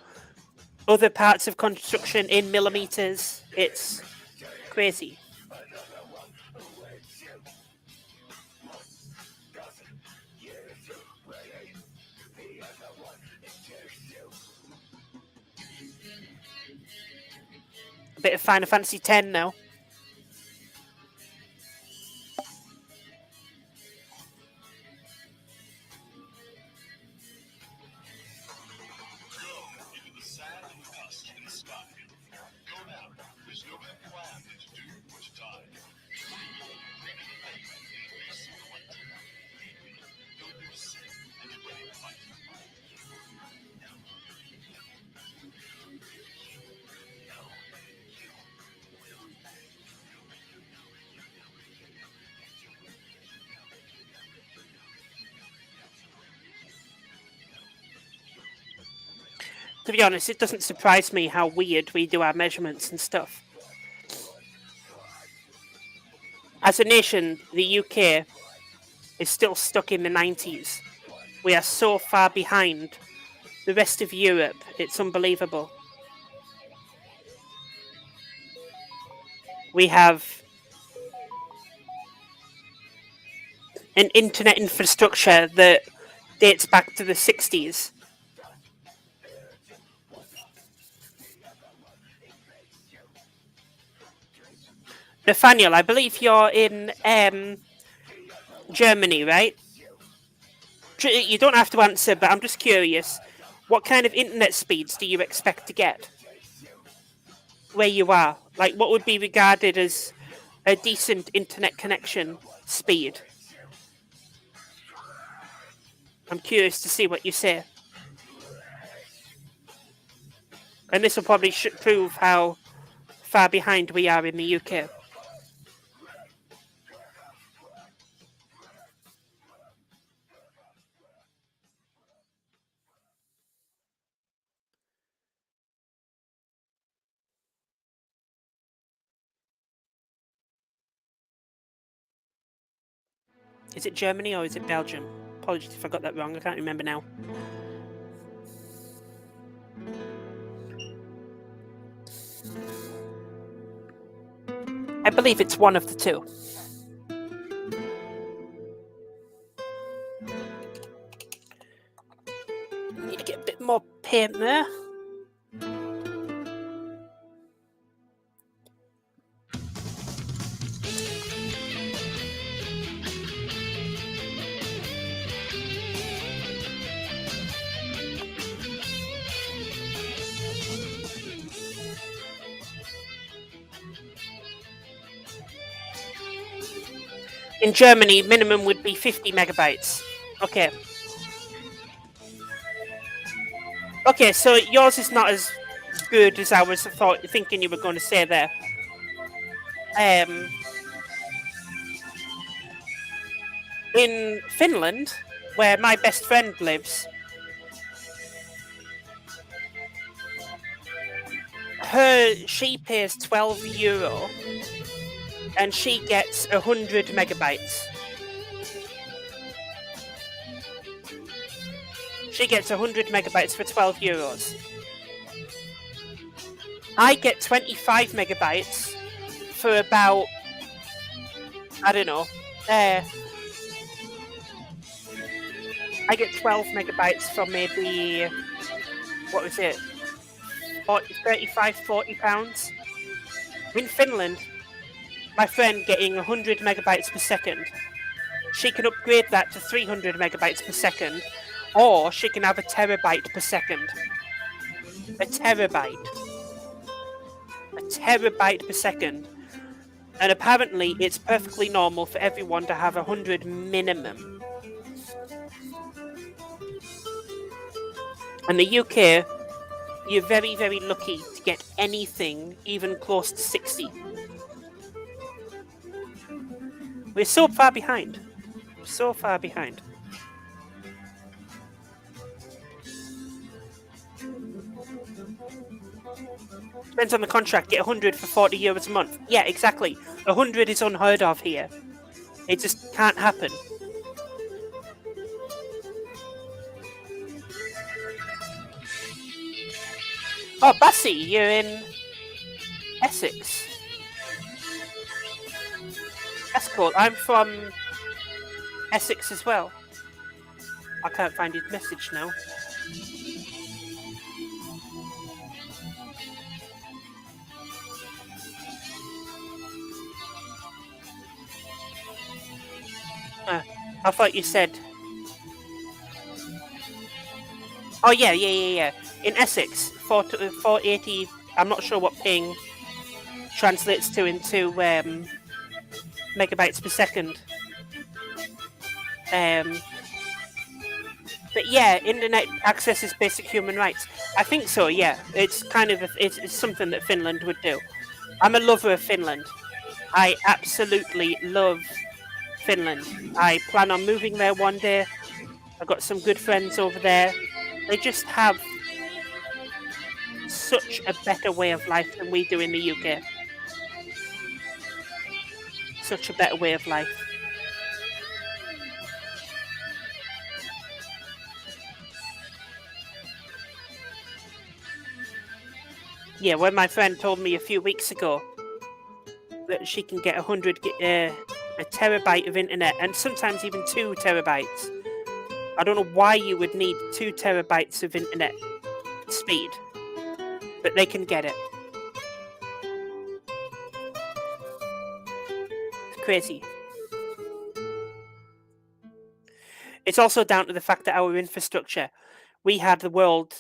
[SPEAKER 1] other parts of construction in millimeters. It's crazy. A bit of Final Fantasy X now. To be honest, it doesn't surprise me how weird we do our measurements and stuff. As a nation, the UK is still stuck in the 90s. We are so far behind the rest of Europe, it's unbelievable. We have an internet infrastructure that dates back to the 60s. Nathaniel, I believe you're in Germany, right? You don't have to answer, but I'm just curious. What kind of internet speeds do you expect to get where you are? Like, what would be regarded as a decent internet connection speed? I'm curious to see what you say. And this will probably prove how far behind we are in the UK. Is it Germany or is it Belgium? Apologies if I got that wrong, I can't remember now. I believe it's one of the two. Need to get a bit more paint there. In Germany, minimum would be 50 megabytes. Okay. Okay, so yours is not as good as I was thinking you were going to say there. In Finland, where my best friend lives, she pays €12 and she gets 100 megabytes. She gets 100 megabytes for €12. I get 25 megabytes for about, I don't know, I get 12 megabytes for maybe, what was it, 40 pounds. In Finland, my friend getting 100 megabytes per second. She can upgrade that to 300 megabytes per second, or she can have a terabyte per second. A terabyte. A terabyte per second. And apparently it's perfectly normal for everyone to have 100 minimum. In the UK, you're very, very lucky to get anything even close to 60. We're so far behind. So far behind. Depends on the contract. Get 100 for €40 a month. Yeah, exactly. 100 is unheard of here. It just can't happen. Oh, Bassy, you're in Essex. That's cool. I'm from Essex as well. I can't find his message now. I thought you said... Oh, yeah. In Essex, 480... I'm not sure what ping translates to into megabytes per second. But yeah, internet access is basic human rights. I think so, yeah. It's kind of... It's something that Finland would do. I'm a lover of Finland. I absolutely love Finland. I plan on moving there one day. I've got some good friends over there. They just have such a better way of life than we do in the UK. Such a better way of life. Yeah, when my friend told me a few weeks ago that she can get a terabyte of internet, and sometimes even 2 terabytes. I don't know why you would need 2 terabytes of internet speed, but they can get it. It's crazy. It's also down to the fact that our infrastructure, we had the world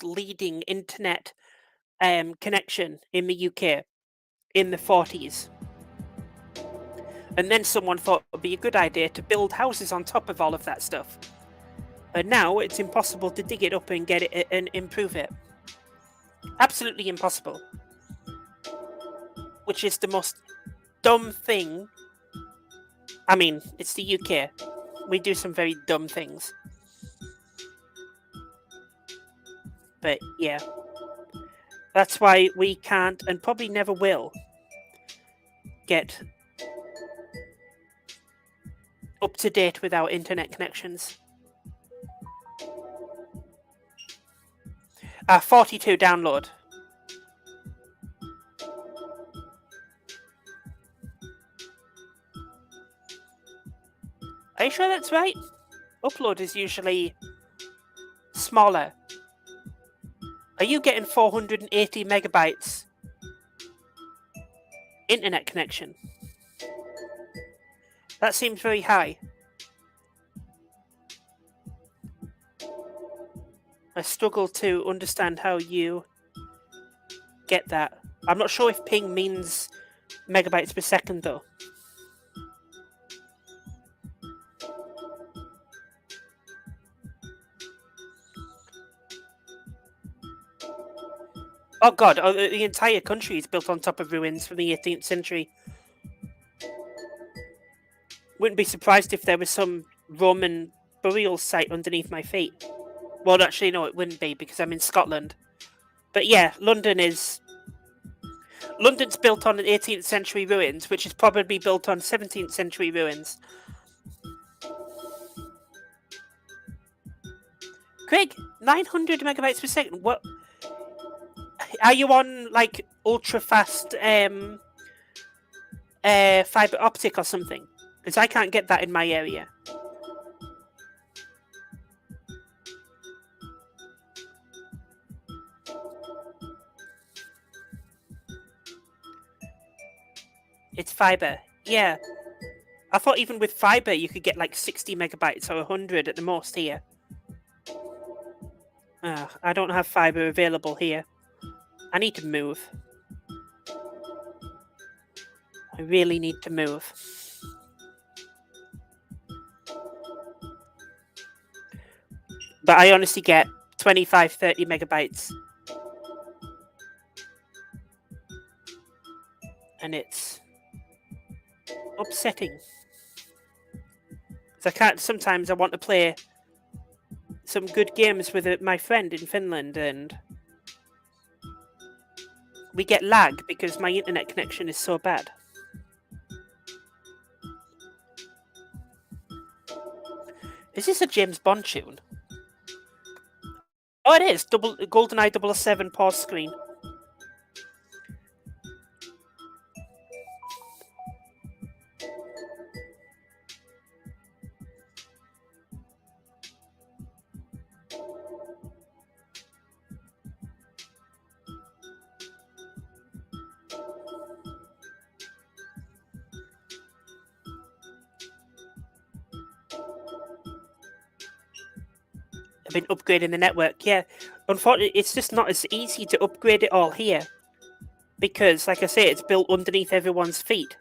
[SPEAKER 1] leading internet connection in the UK in the 40s. And then someone thought it would be a good idea to build houses on top of all of that stuff. And now it's impossible to dig it up and get it and improve it. Absolutely impossible. Which is the most dumb thing. I mean, it's the UK. We do some very dumb things. But yeah. That's why we can't, and probably never will, get up to date with our internet connections. 42 download. Are you sure that's right? Upload is usually smaller. Are you getting 480 megabytes internet connection? That seems very high. I struggle to understand how you get that. I'm not sure if ping means megabytes per second though. Oh god, the entire country is built on top of ruins from the 18th century. Wouldn't be surprised if there was some Roman burial site underneath my feet. Well, actually, no, it wouldn't be because I'm in Scotland. But yeah, London's built on 18th century ruins, which is probably built on 17th century ruins. Craig, 900 megabytes per second. What? Are you on like ultra fast fiber optic or something? Because I can't get that in my area. It's fiber. Yeah. I thought even with fiber you could get like 60 megabytes or 100 at the most here. I don't have fiber available here. I need to move. I really need to move. But I honestly get 25, 30 megabytes. And it's upsetting. Sometimes I want to play some good games with my friend in Finland, and we get lag because my internet connection is so bad. Is this a James Bond tune? Oh, it is! GoldenEye 007 pause screen. I've been upgrading the network, yeah. Unfortunately, it's just not as easy to upgrade it all here. Because, like I say, it's built underneath everyone's feet.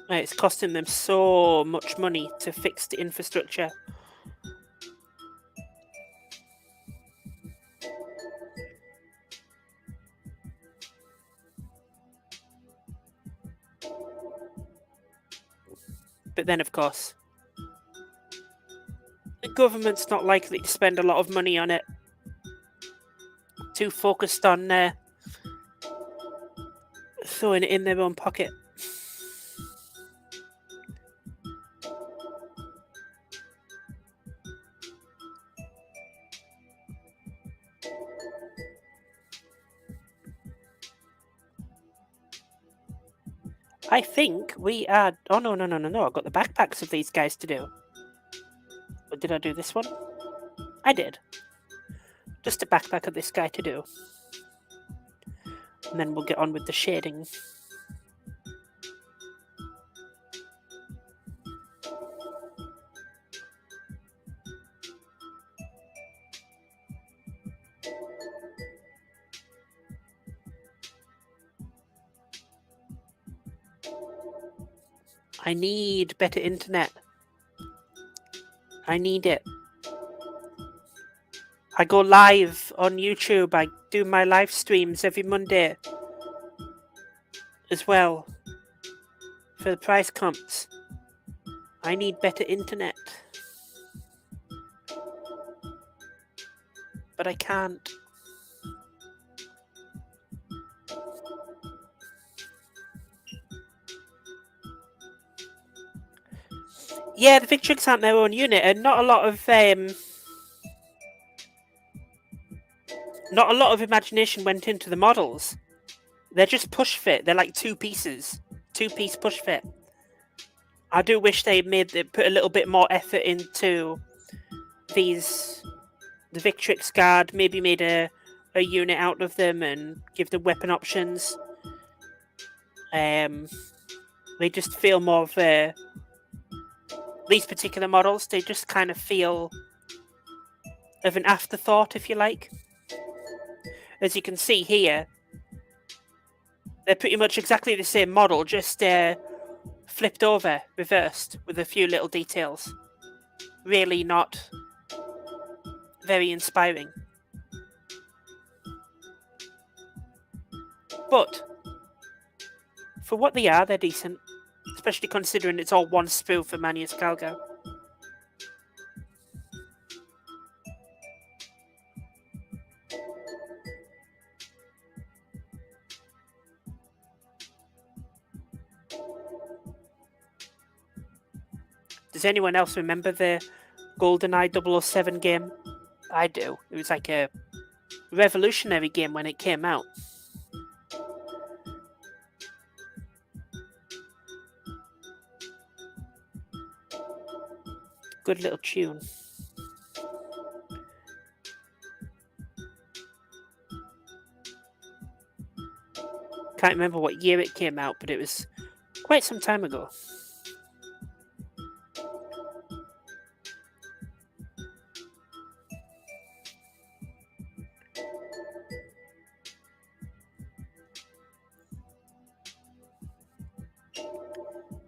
[SPEAKER 1] It's costing them so much money to fix the infrastructure. But then, of course, the government's not likely to spend a lot of money on it. Too focused on throwing it in their own pocket. I think we are... Oh, no. I've got the backpacks of these guys to do. Or did I do this one? I did. Just a backpack of this guy to do. And then we'll get on with the shading. I need better internet. I need it. I go live on YouTube. I do my live streams every Monday as well for the price comps. I need better internet. But I can't. Yeah, the Victrix aren't their own unit, and not a lot of imagination went into the models. They're just push fit. They're like two pieces, two-piece push fit. I do wish they put a little bit more effort into the Victrix guard. Maybe made a unit out of them and give them weapon options. They just feel more of these particular models, they just kind of feel of an afterthought, if you like. As you can see here, they're pretty much exactly the same model, just flipped over, reversed, with a few little details. Really not very inspiring. But for what they are, they're decent. Especially considering it's all one sprue for Manius Calgo. Does anyone else remember the GoldenEye 007 game? I do. It was like a revolutionary game when it came out. Good little tune. Can't remember what year it came out, but it was quite some time ago.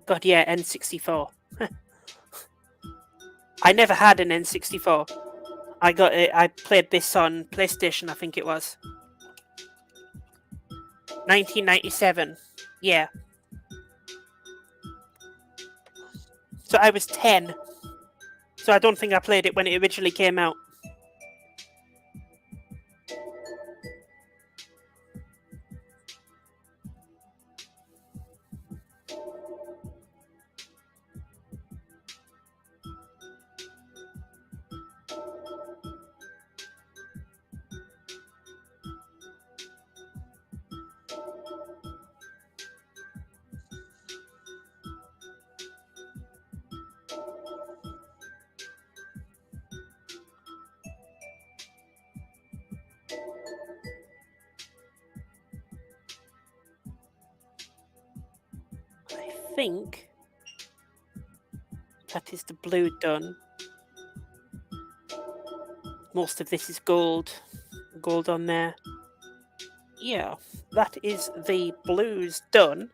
[SPEAKER 1] God, yeah, N64. I never had an N64. I got it. I played this on PlayStation, I think it was. 1997. Yeah. So I was 10. So I don't think I played it when it originally came out. I think that is the blue done. Most of this is gold. Gold on there. Yeah, that is the blues done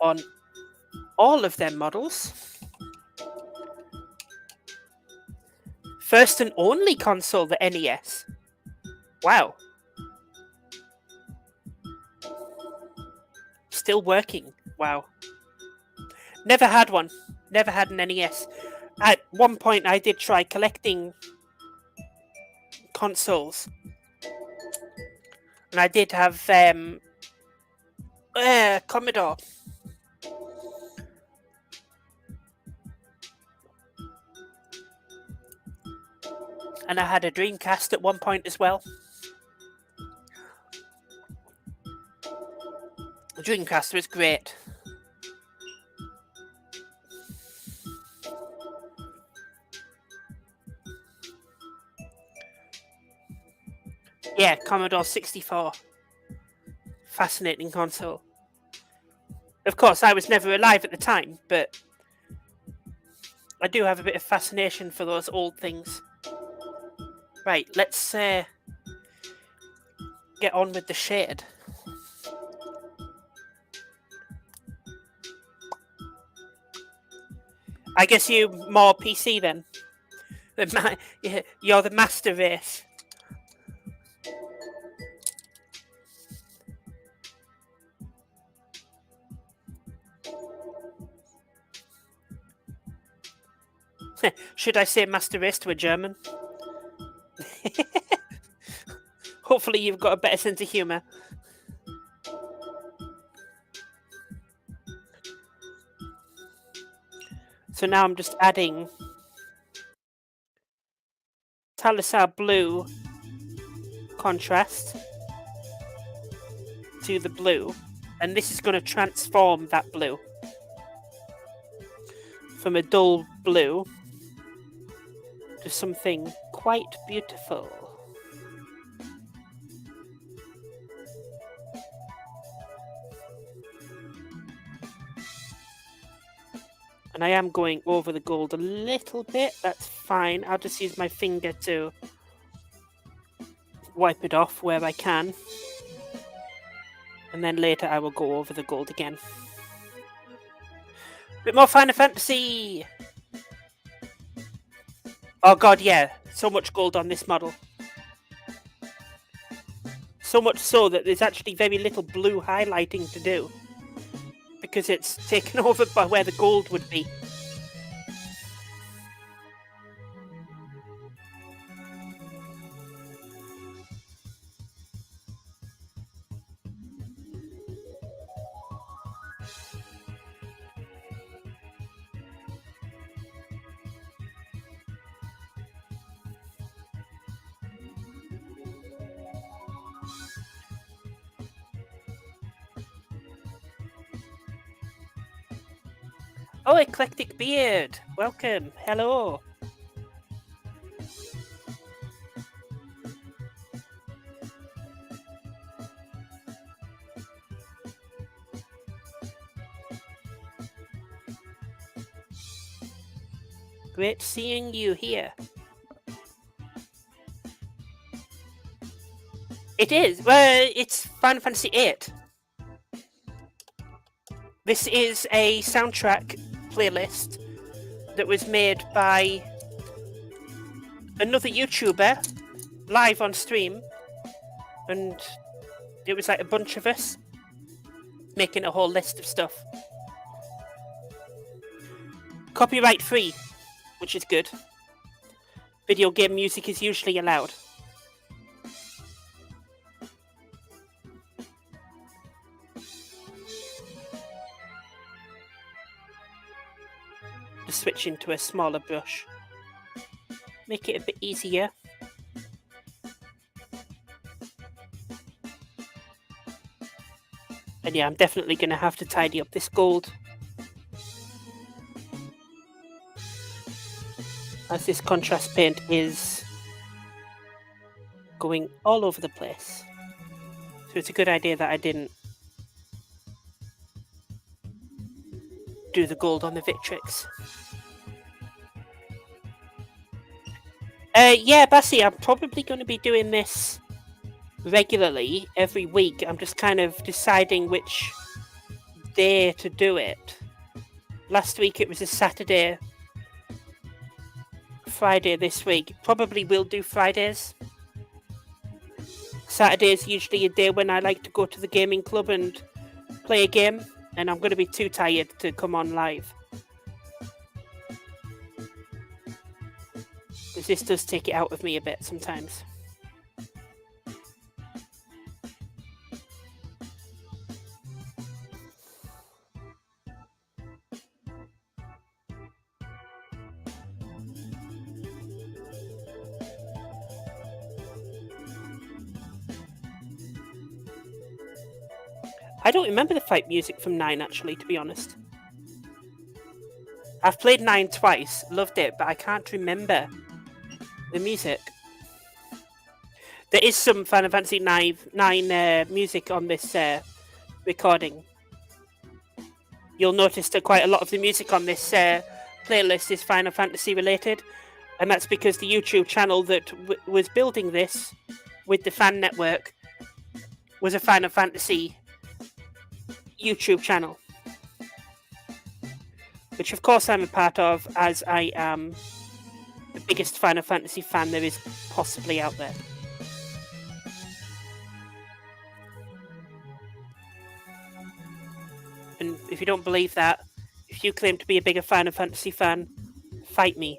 [SPEAKER 1] on all of them models. First and only console, the NES. Wow. Still working. Wow. Never had one. Never had an NES. At one point, I did try collecting consoles. And I did have Commodore. And I had a Dreamcast at one point as well. The Dreamcast was great. Yeah, Commodore 64. Fascinating console. Of course, I was never alive at the time, but I do have a bit of fascination for those old things. Right, let's get on with the shade. I guess you more PC then. You're the master race. Should I say master race to a German? Hopefully you've got a better sense of humour. So now I'm just adding Talisar blue contrast to the blue, and this is going to transform that blue from a dull blue to something quite beautiful. And I am going over the gold a little bit. That's fine. I'll just use my finger to wipe it off where I can. And then later I will go over the gold again. Bit more Final Fantasy! Oh god, yeah. So much gold on this model. So much so that there's actually very little blue highlighting to do. Because it's taken over by where the gold would be. Oh, Eclectic Beard! Welcome! Hello! Great seeing you here. It is. Well, it's Final Fantasy VIII. This is a soundtrack playlist that was made by another YouTuber live on stream, and it was like a bunch of us making a whole list of stuff. Copyright free, which is good. Video game music is usually allowed. Just switch into a smaller brush. Make it a bit easier. And yeah, I'm definitely going to have to tidy up this gold. As this contrast paint is going all over the place. So it's a good idea that I didn't do the gold on the Victrix. Yeah, Bassi, I'm probably going to be doing this regularly every week. I'm just kind of deciding which day to do it. Last week it was a Saturday, Friday this week. Probably will do Fridays. Saturday is usually a day when I like to go to the gaming club and play a game, and I'm going to be too tired to come on live. Because this does take it out of me a bit sometimes. I don't remember the fight music from 9, actually, to be honest. I've played 9 twice, loved it, but I can't remember the music. There is some Final Fantasy 9 music on this recording. You'll notice that quite a lot of the music on this playlist is Final Fantasy related, and that's because the YouTube channel that was building this with the fan network was a Final Fantasy YouTube channel, which of course I'm a part of, as I am the biggest Final Fantasy fan there is possibly out there. And if you don't believe that, if you claim to be a bigger Final Fantasy fan, fight me.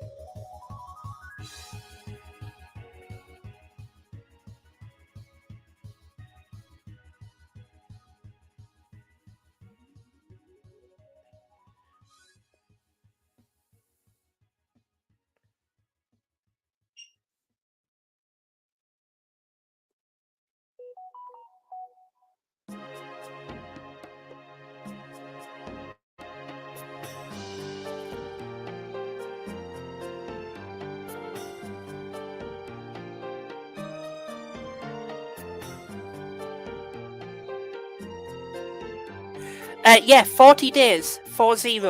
[SPEAKER 1] Yeah, 40 days, 40.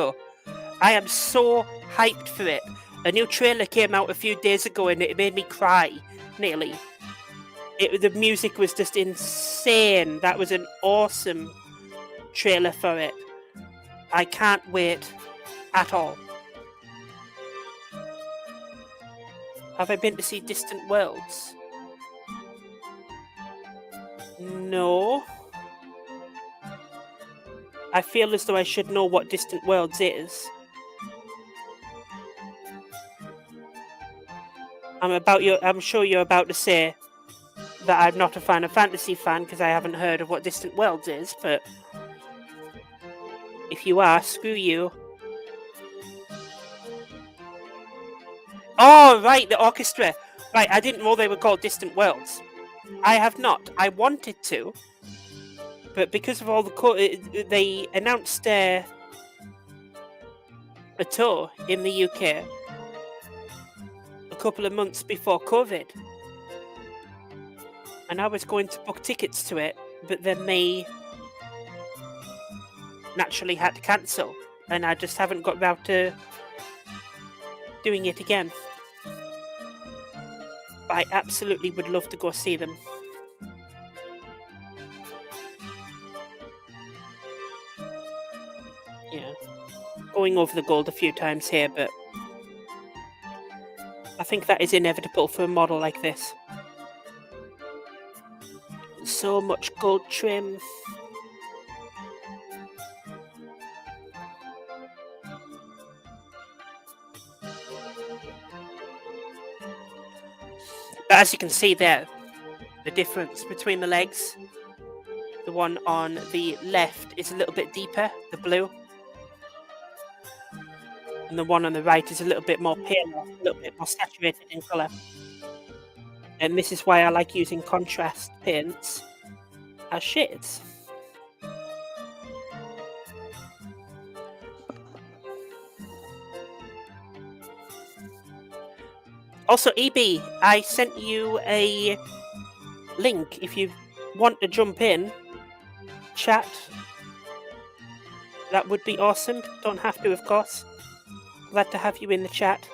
[SPEAKER 1] I am so hyped for it. A new trailer came out a few days ago and it made me cry, nearly. The music was just insane. That was an awesome trailer for it. I can't wait at all. Have I been to see Distant Worlds? No. I feel as though I should know what Distant Worlds is. I'm sure you're about to say that I'm not a Final Fantasy fan because I haven't heard of what Distant Worlds is, but if you are, screw you. Oh, right, the orchestra. Right, I didn't know they were called Distant Worlds. I have not. I wanted to, but because of all the they announced a tour in the UK a couple of months before COVID, and I was going to book tickets to it, but then they naturally had to cancel, and I just haven't got round to doing it again. But I absolutely would love to go see them. Yeah, going over the gold a few times here, but I think that is inevitable for a model like this. So much gold trim. But as you can see there, the difference between the legs. The one on the left is a little bit deeper, the blue. And the one on the right is a little bit more pale, a little bit more saturated in colour. And this is why I like using contrast paints as shades. Also, EB, I sent you a link if you want to jump in, chat. That would be awesome. Don't have to, of course. Glad to have you in the chat.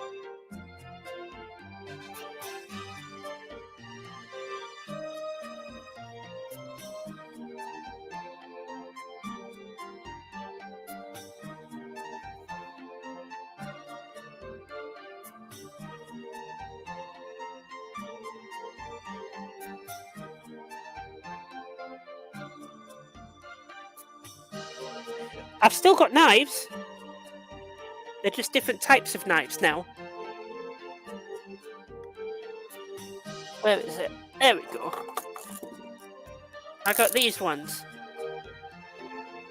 [SPEAKER 1] I've still got knives. They're just different types of knives now. Where is it? There we go. I got these ones.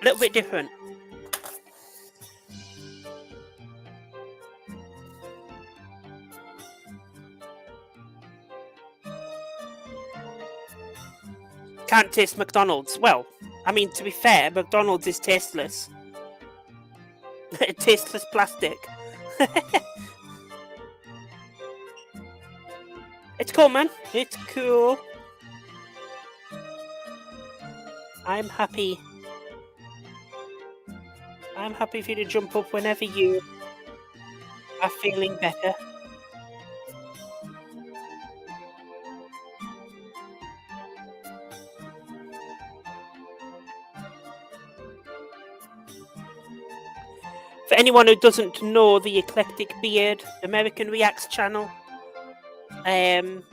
[SPEAKER 1] A little bit different. Can't taste McDonald's. Well, I mean, to be fair, McDonald's is tasteless. Tasteless plastic. It's cool, man. It's cool. I'm happy. I'm happy for you to jump up whenever you are feeling better. For anyone who doesn't know the Eclectic Beard American Reacts channel, been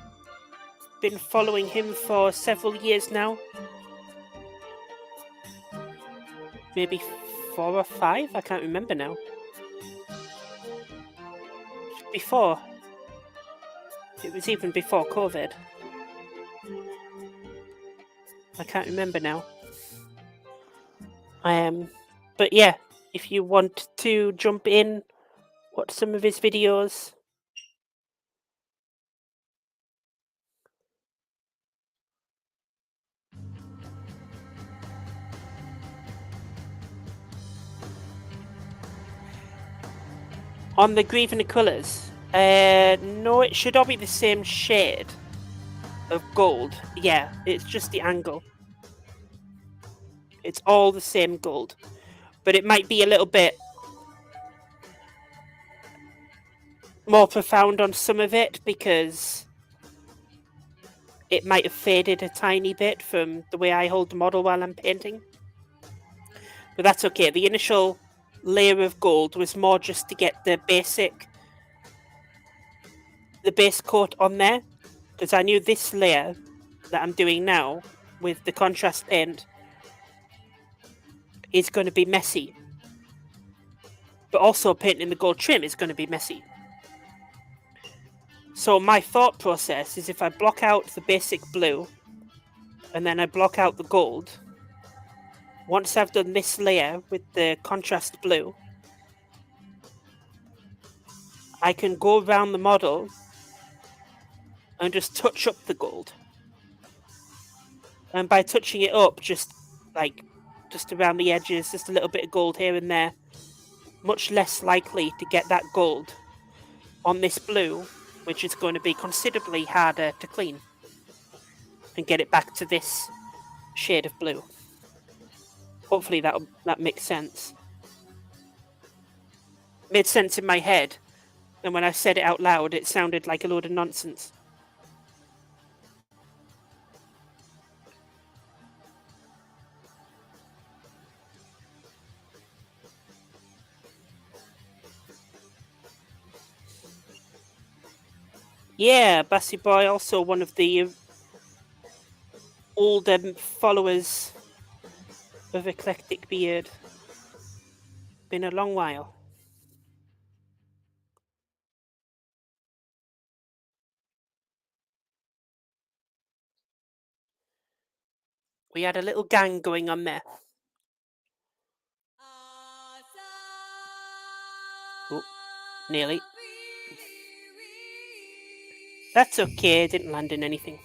[SPEAKER 1] following him for several years now. Maybe 4 or 5? I can't remember now. Before. It was even before COVID. I can't remember now. But yeah, if you want to jump in, watch some of his videos. On the Grieving colours, no, it should all be the same shade of gold. Yeah, it's just the angle. It's all the same gold, but it might be a little bit more profound on some of it because it might have faded a tiny bit from the way I hold the model while I'm painting. But that's okay. The initial layer of gold was more just to get the base coat on there, because I knew this layer that I'm doing now with the contrast paint is going to be messy, but also painting the gold trim is going to be messy. So my thought process is, if I block out the basic blue and then I block out the gold, once I've done this layer with the contrast blue, I can go around the model and just touch up the gold. And by touching it up, just around the edges, just a little bit of gold here and there, much less likely to get that gold on this blue, which is going to be considerably harder to clean and get it back to this shade of blue. Hopefully that makes sense. Made sense in my head, and when I said it out loud, it sounded like a load of nonsense. Yeah, Bassy Boy, also one of the old followers of Eclectic Beard. Been a long while. We had a little gang going on there. Oh, nearly. That's okay, it didn't land in anything.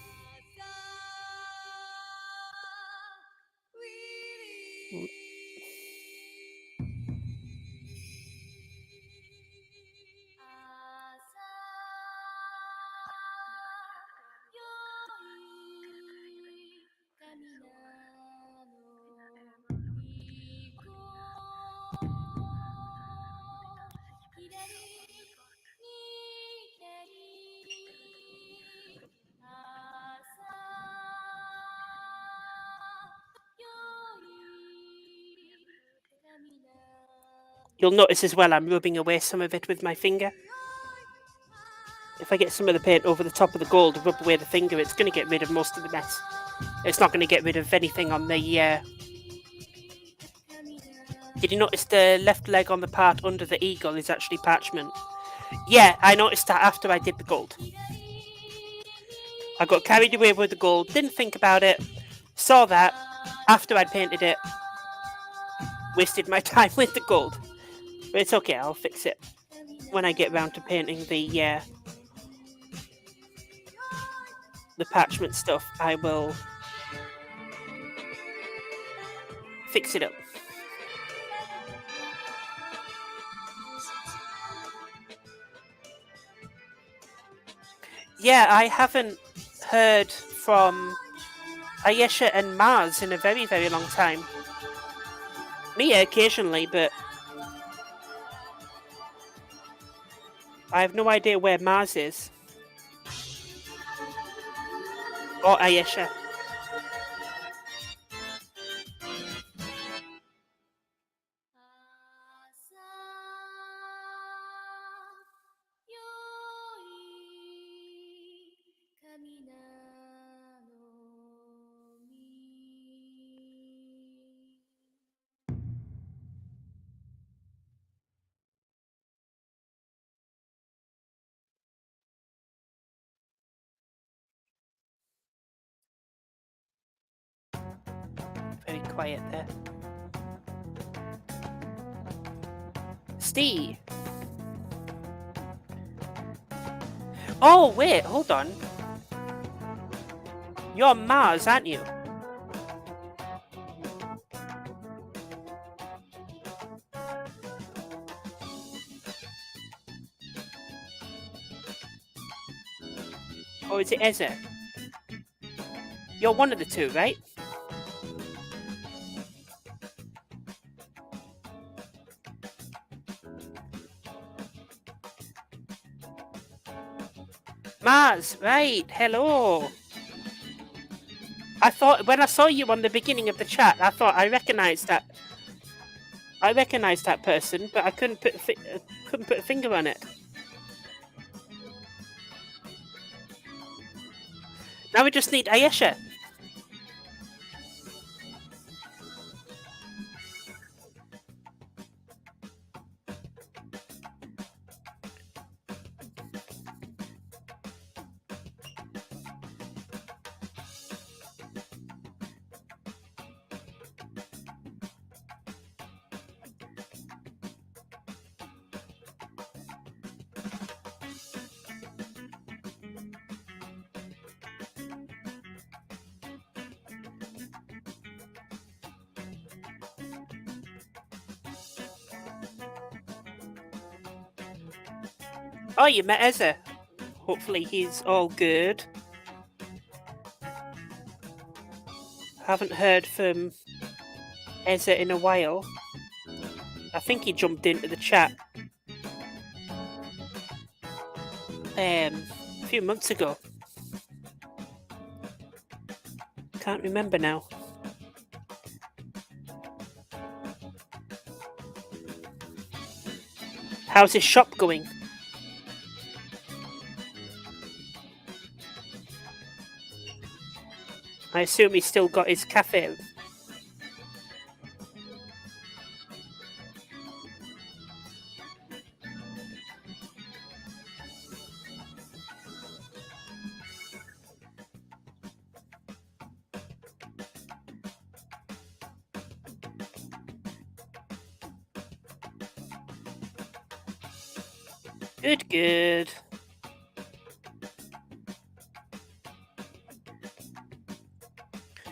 [SPEAKER 1] You'll notice as well I'm rubbing away some of it with my finger. If I get some of the paint over the top of the gold and rub away the finger, it's going to get rid of most of the mess. It's not going to get rid of anything on the... Did you notice the left leg on the part under the eagle is actually parchment? Yeah, I noticed that after I did the gold. I got carried away with the gold, didn't think about it, saw that after I'd painted it, wasted my time with the gold. But it's okay, I'll fix it when I get round to painting the parchment stuff. I will fix it up. Yeah, I haven't heard from Ayesha and Mars in a very, very long time. Mia occasionally, but I have no idea where Mars is. Or Ayesha. Very quiet there. Steve. Oh, wait, hold on. You're Mars, aren't you? Or is it Ezra? You're one of the two, right? Mars, right, hello. I thought, when I saw you on the beginning of the chat, I thought I recognised that. I recognised that person, but I couldn't put a finger on it. Now we just need Ayesha. Oh, you met Ezra. Hopefully he's all good. Haven't heard from Ezra in a while. I think he jumped into the chat a few months ago. Can't remember now. How's his shop going? I assume he's still got his cafe. Good, good.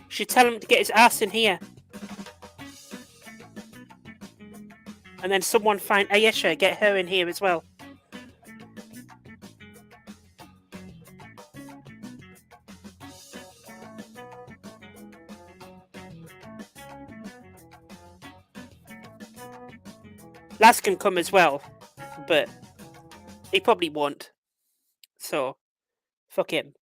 [SPEAKER 1] Should tell him to get his ass in here. And then someone find Ayesha, get her in here as well. Laz can come as well, but he probably won't. So, fuck him.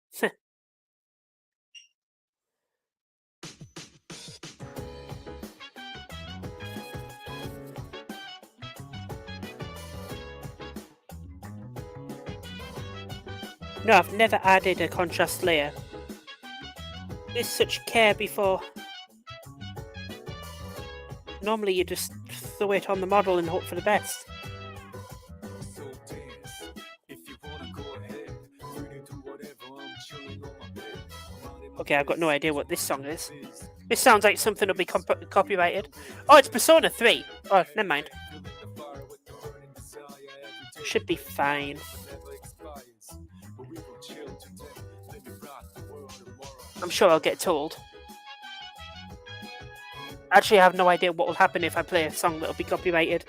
[SPEAKER 1] No, I've never added a contrast layer. There's such care before. Normally you just throw it on the model and hope for the best. Okay, I've got no idea what this song is. This sounds like something will be copyrighted. Oh, it's Persona 3. Oh, never mind. Should be fine. I'm sure I'll get told. Actually, I have no idea what will happen if I play a song that will be copyrighted.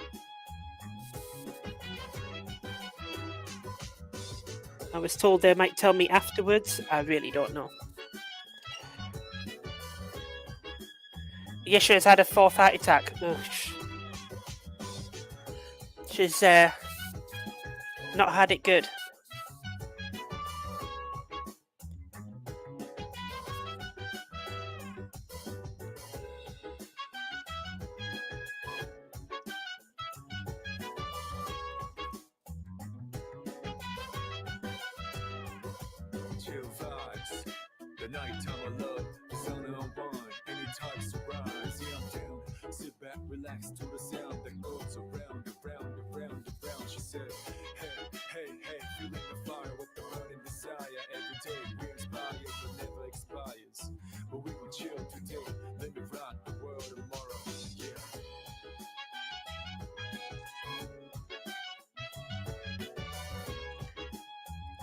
[SPEAKER 1] I was told they might tell me afterwards. I really don't know. Yesha has had a 4th heart attack. Ugh. She's not had it good.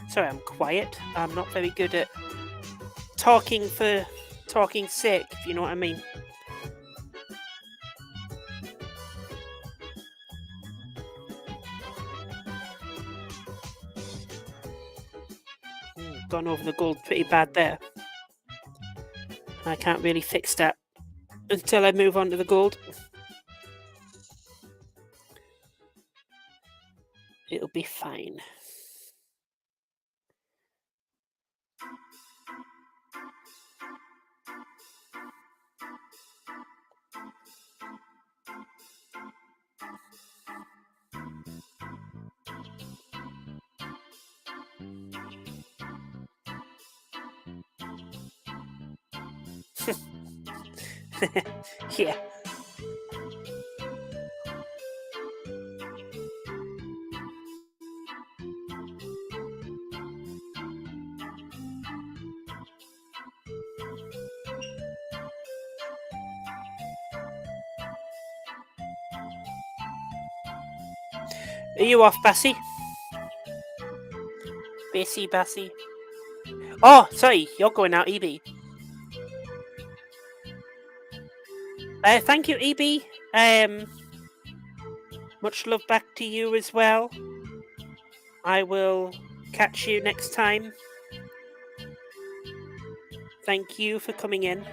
[SPEAKER 1] Sorry, I'm quiet. I'm not very good at talking for talking's sake, if you know what I mean. Gone over the gold pretty bad there. I can't really fix that until I move on to the gold. It'll be fine. Yeah. Are you off, Bassy? Bassy. Oh, sorry, you're going out, EB. Thank you, EB. Much love back to you as well. I will catch you next time. Thank you for coming in.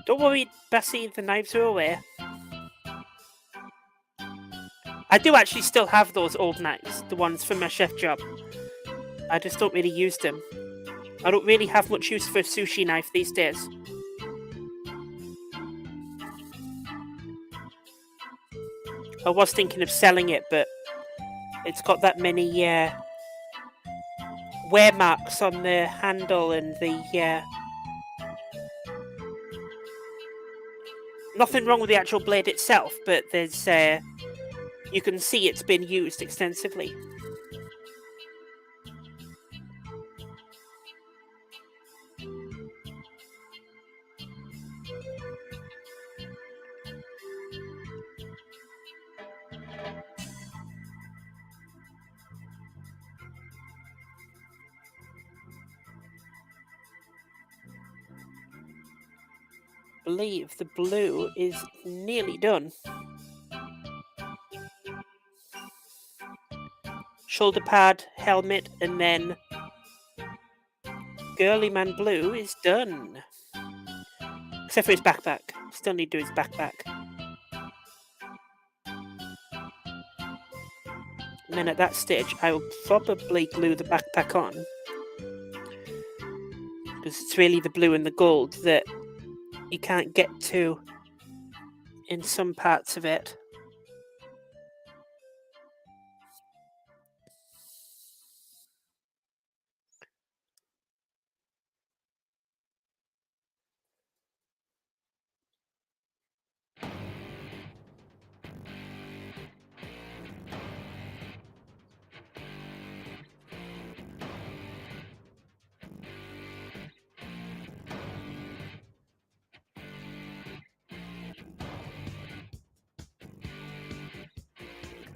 [SPEAKER 1] Don't worry, Bassy, the knives are away. I do actually still have those old knives, the ones from my chef job. I just don't really use them. I don't really have much use for a sushi knife these days. I was thinking of selling it, but it's got that many wear marks on the handle and the... Nothing wrong with the actual blade itself, but there's... you can see it's been used extensively. I believe the blue is nearly done. Shoulder pad, helmet, and then Girly Man Blue is done. Except for his backpack. Still need to do his backpack. And then at that stage, I will probably glue the backpack on. Because it's really the blue and the gold that you can't get to in some parts of it.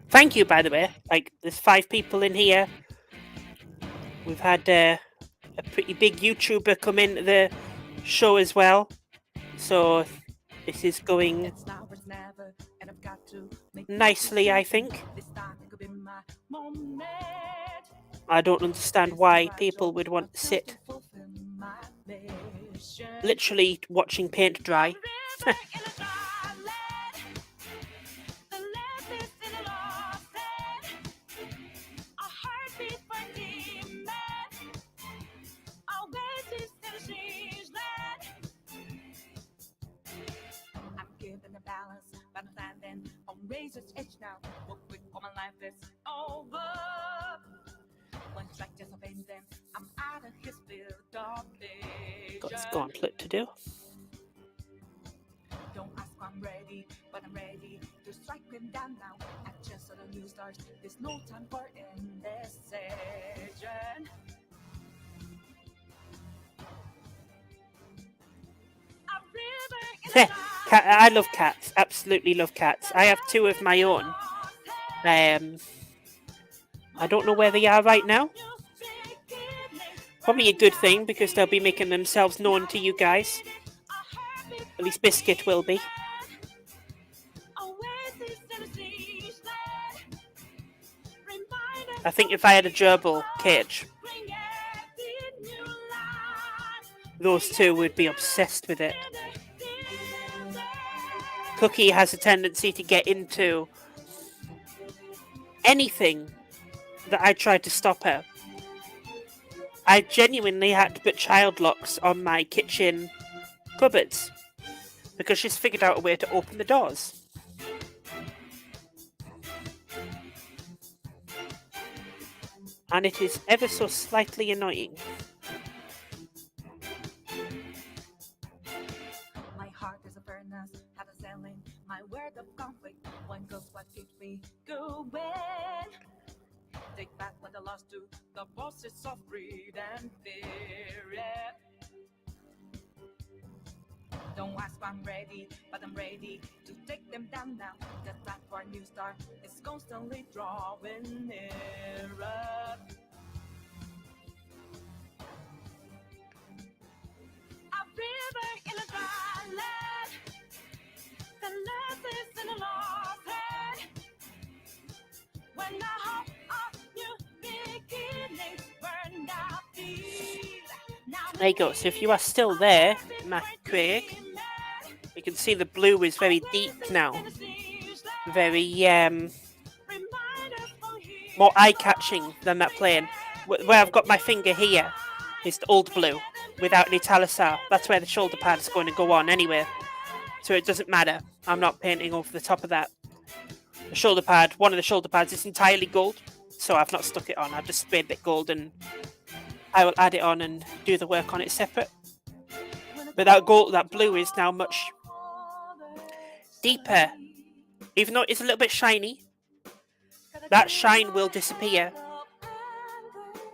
[SPEAKER 1] Thank you, by the way. Like, there's 5 people in here. We've had a pretty big YouTuber come into the show as well. So this is going nicely, I think. I don't understand why people would want to sit literally watching paint dry. Got this gauntlet to do. Don't ask why I'm ready, but I'm ready to strike him down now. I just saw the new stars. There's no time for indecision. I love cats. Absolutely love cats. I have 2 of my own. I don't know where they are right now. Probably a good thing because they'll be making themselves known to you guys. At least Biscuit will be. I think if I had a gerbil cage, those 2 would be obsessed with it. Cookie has a tendency to get into anything that I tried to stop her. I genuinely had to put child locks on my kitchen cupboards because she's figured out a way to open the doors. And it is ever so slightly annoying.
[SPEAKER 2] My heart is a furnace, had a selling my word of conflict. One goes what keeps me going. Take back what I lost to the bosses of greed and fear. Don't ask if I'm ready, but I'm ready to take them down now. The time for a new start is constantly drawing nearer. A river in a dry land, the lessons in a lost hand. When the hope of new beginnings burned out these.
[SPEAKER 1] There you go. So if you are still there, Matt Craig, you can see the blue is very deep now. Very more eye-catching than that plane. Where I've got my finger here is the old blue without any Talissar. That's where the shoulder pad is going to go on anyway. So it doesn't matter. I'm not painting over the top of that. The shoulder pad, one of the shoulder pads is entirely gold, so I've not stuck it on. I've just sprayed it gold and I will add it on and do the work on it separate. But that gold, that blue is now much deeper. Even though it's a little bit shiny, that shine will disappear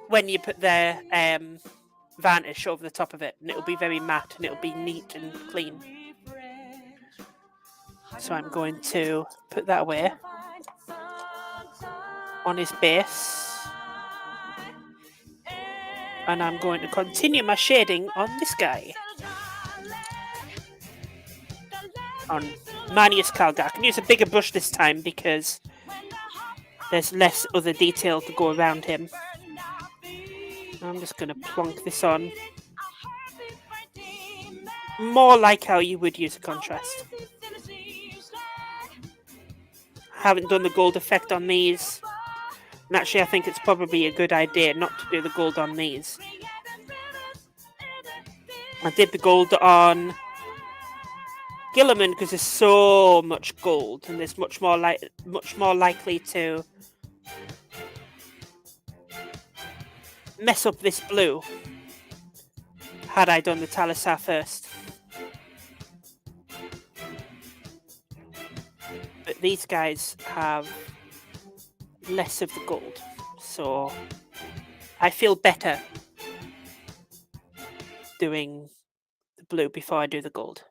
[SPEAKER 1] when you put the varnish over the top of it, and it'll be very matte and it'll be neat and clean. So I'm going to put that away on his base, and I'm going to continue my shading on this guy, on Manius Calgar. I can use a bigger brush this time because there's less other detail to go around him. I'm just going to plonk this on, more like how you would use a contrast. Haven't done the gold effect on these, and actually I think it's probably a good idea not to do the gold on these. I did the gold on Gilliman because there's so much gold and there's much more likely to mess up this blue had I done the Talissar first. But these guys have less of the gold, so I feel better doing the blue before I do the gold.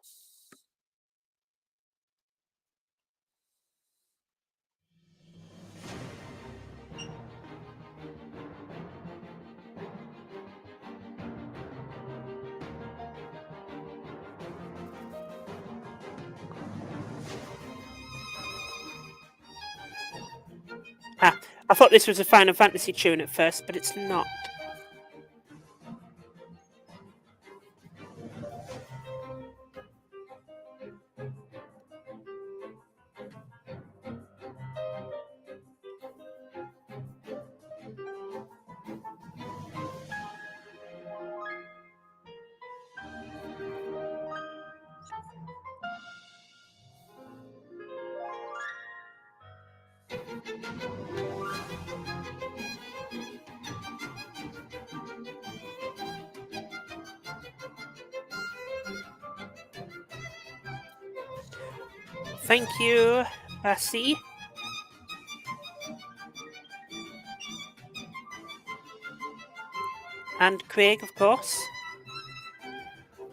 [SPEAKER 1] I thought this was a Final Fantasy tune at first, but it's not. Thank you, Bassi. And Craig, of course.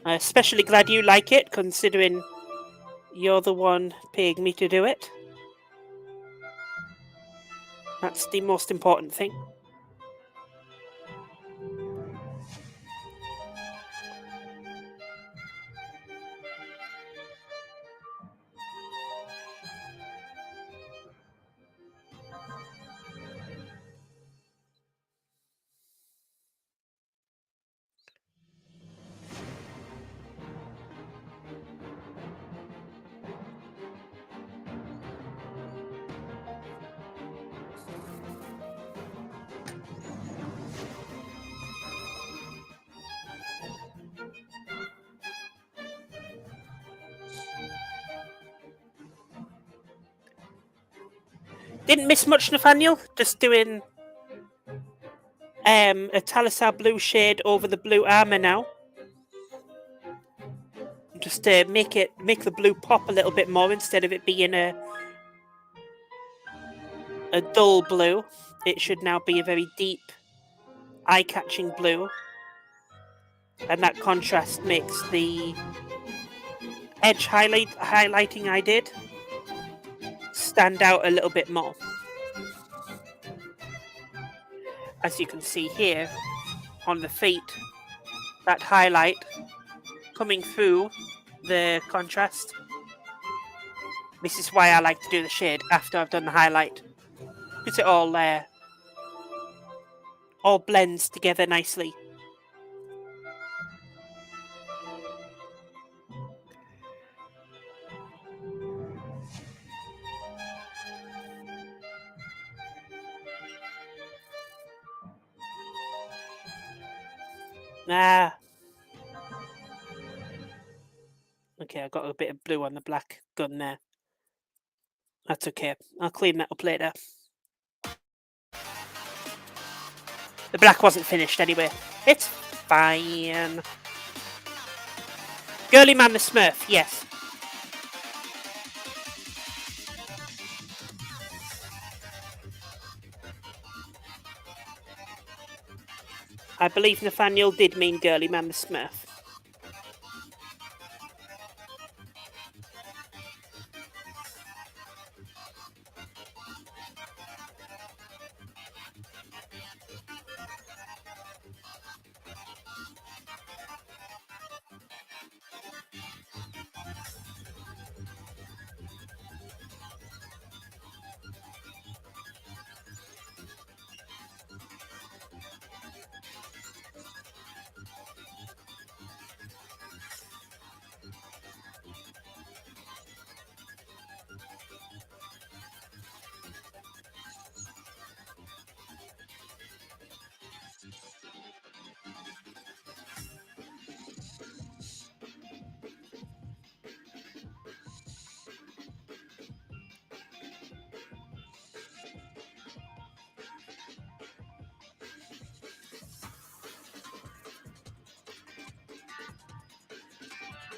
[SPEAKER 1] I'm especially glad you like it, considering you're the one paying me to do it. That's the most important thing. Didn't miss much, Nathaniel. Just doing a Talisar blue shade over the blue armor now. Just to make the blue pop a little bit more instead of it being a dull blue. It should now be a very deep, eye-catching blue, and that contrast makes the edge highlighting I did stand out a little bit more. As you can see here on the feet, that highlight coming through the contrast. This is why I like to do the shade after I've done the highlight, because it all blends together nicely. Okay, I got a bit of blue on the black gun there. That's okay. I'll clean that up later. The black wasn't finished anyway. It's fine. Girly Man the Smurf, yes. I believe Nathaniel did mean Girly Man the Smurf.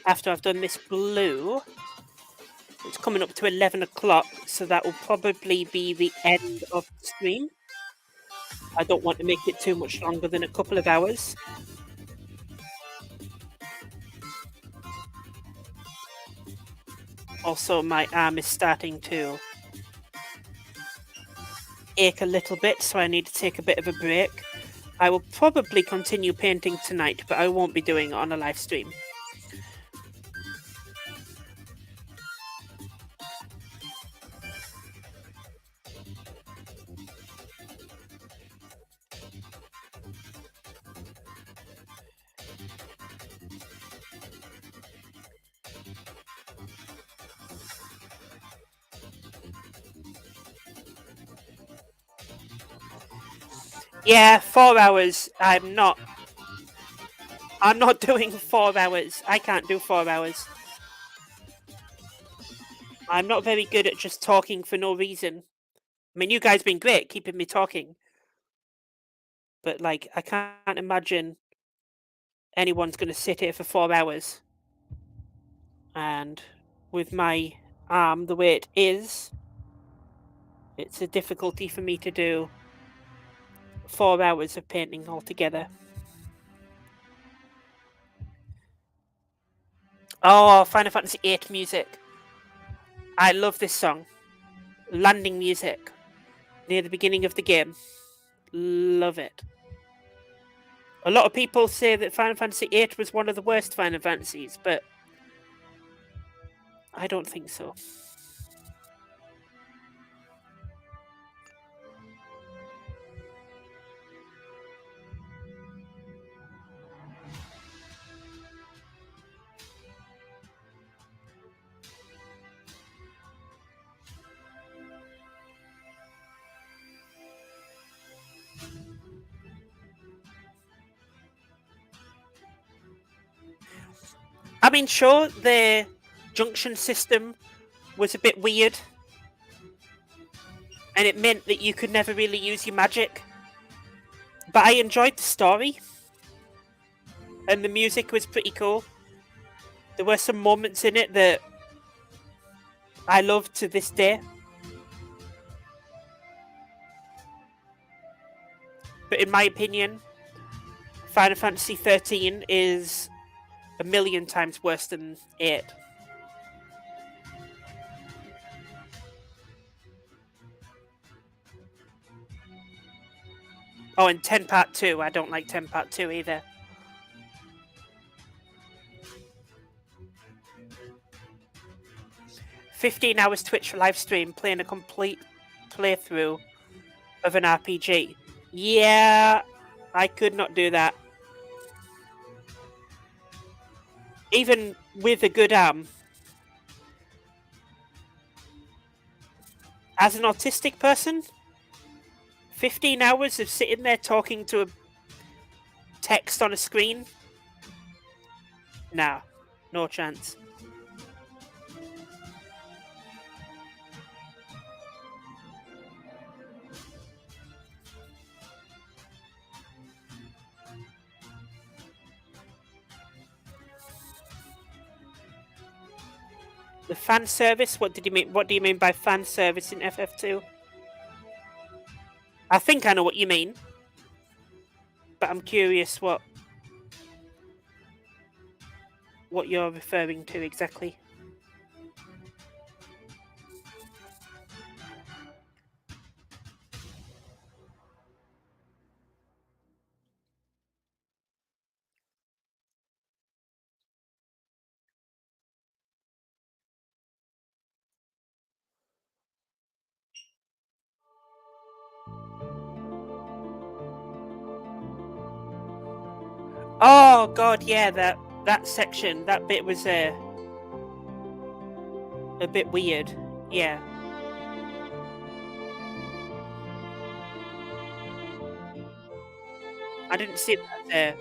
[SPEAKER 1] After I've done this blue, it's coming up to 11 o'clock, so that will probably be the end of the stream. I don't want to make it too much longer than a couple of hours. Also, my arm is starting to ache a little bit, so I need to take a bit of a break. I will probably continue painting tonight, but I won't be doing it on a live stream. Yeah, 4 hours. I'm not doing 4 hours. I can't do 4 hours. I'm not very good at just talking for no reason. I mean, you guys been great keeping me talking. But, like, I can't imagine anyone's going to sit here for 4 hours. And with my arm the way it is, it's a difficulty for me to do 4 hours of painting altogether. Oh, Final Fantasy VIII music. I love this song. Landing music near the beginning of the game. Love it. A lot of people say that Final Fantasy VIII was one of the worst Final Fantasies, but I don't think so. I mean, sure, the junction system was a bit weird. and it meant that you could never really use your magic. But I enjoyed the story, and the music was pretty cool. There were some moments in it that I love to this day. But in my opinion, Final Fantasy 13 is a million times worse than 8. Oh, and 10 Part 2. I don't like 10 Part 2 either. $15 Twitch live stream playing a complete playthrough of an RPG. Yeah, I could not do that. Even with a good arm. As an autistic person, 15 hours of sitting there talking to a text on a screen? Nah, no chance. The fan service? What did you mean? What do you mean by fan service in FF2? I think I know what you mean, but I'm curious what you're referring to exactly. Oh god, yeah, that section, that bit was a bit weird. Yeah. I didn't see that as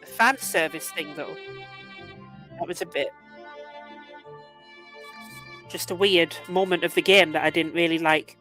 [SPEAKER 1] a fan service thing though. That was a bit just a weird moment of the game that I didn't really like.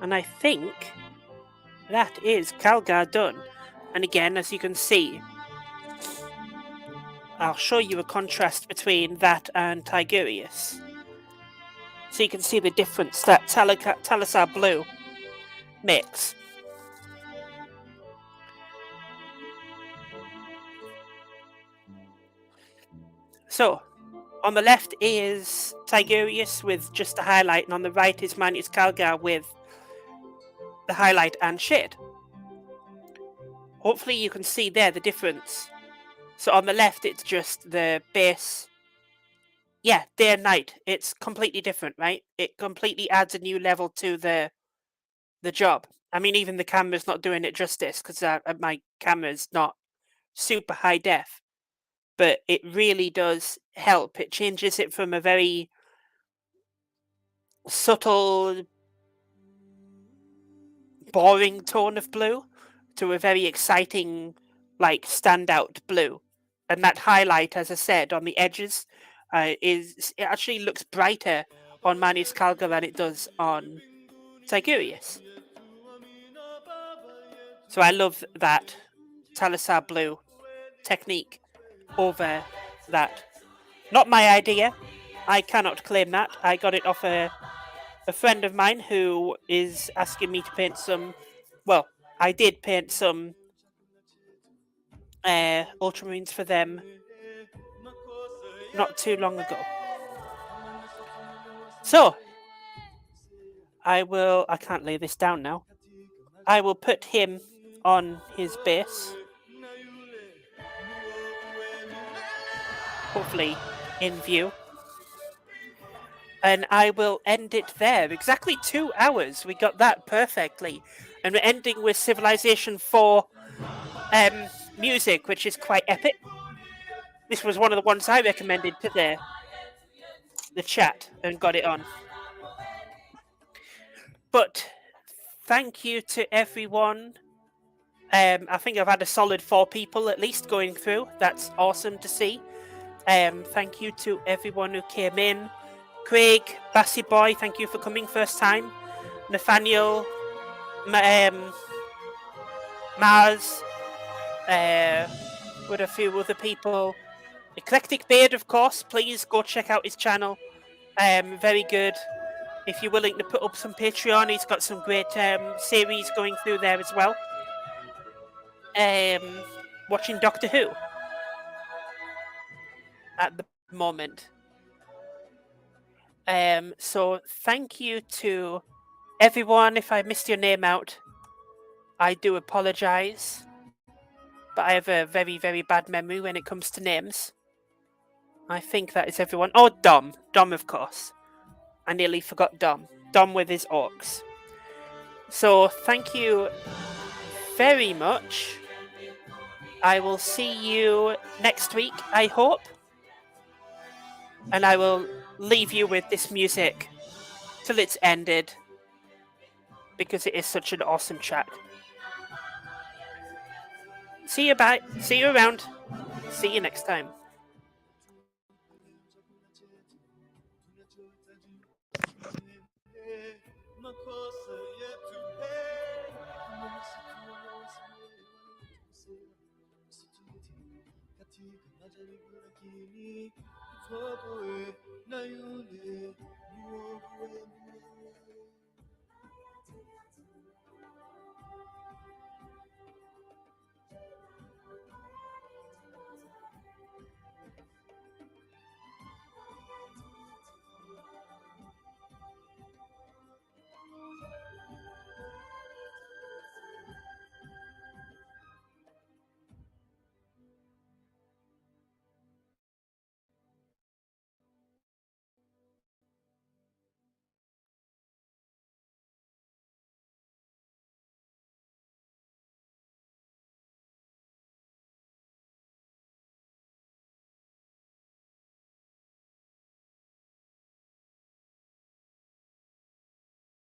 [SPEAKER 1] And I think that is Calgar done. And again, as you can see, I'll show you a contrast between that and Tigurius. So you can see the difference that Talasar Blue makes. So, on the left is Tigurius with just a highlight, and on the right is Manius Calgar with the highlight and shade. Hopefully you can see there the difference. So on the left it's just the base. Yeah, day and night. It's completely different, right? It completely adds a new level to the job. I mean, even the camera's not doing it justice because my camera's not super high def, but it really does help. It changes it from a very subtle, boring tone of blue to a very exciting, like, standout blue. And that highlight, as I said, on the edges, it actually looks brighter on Manius Calgar than it does on Tigurius. So I love that Talasar Blue technique over that Not my idea. I cannot claim that. I got it off a friend of mine who is asking me to paint some. Well, I did paint some ultramarines for them not too long ago. So I can't lay this down now. I will put him on his base. Hopefully in view. And I will end it there. Exactly 2 hours. We got that perfectly. And we're ending with Civilization 4 music, which is quite epic. This was one of the ones I recommended to the chat and got it on. But thank you to everyone. I think I've had a solid 4 people at least going through. That's awesome to see. Thank you to everyone who came in. Craig, Bassy Boy, thank you for coming first time. Nathaniel, Mars, with a few other people. Eclectic Beard, of course. Please go check out his channel. Very good. If you're willing to put up some Patreon, he's got some great series going through there as well. Watching Doctor Who at the moment. So thank you to everyone. If I missed your name out, I do apologize. But I have a very, very bad memory when it comes to names. I think that is everyone. Oh, Dom. Dom, of course. I nearly forgot Dom. Dom with his orcs. So thank you very much. I will see you next week, I hope. And I will leave you with this music till it's ended, because it is such an awesome chat. See you bye. See you around. See you next time.
[SPEAKER 3] na yule ni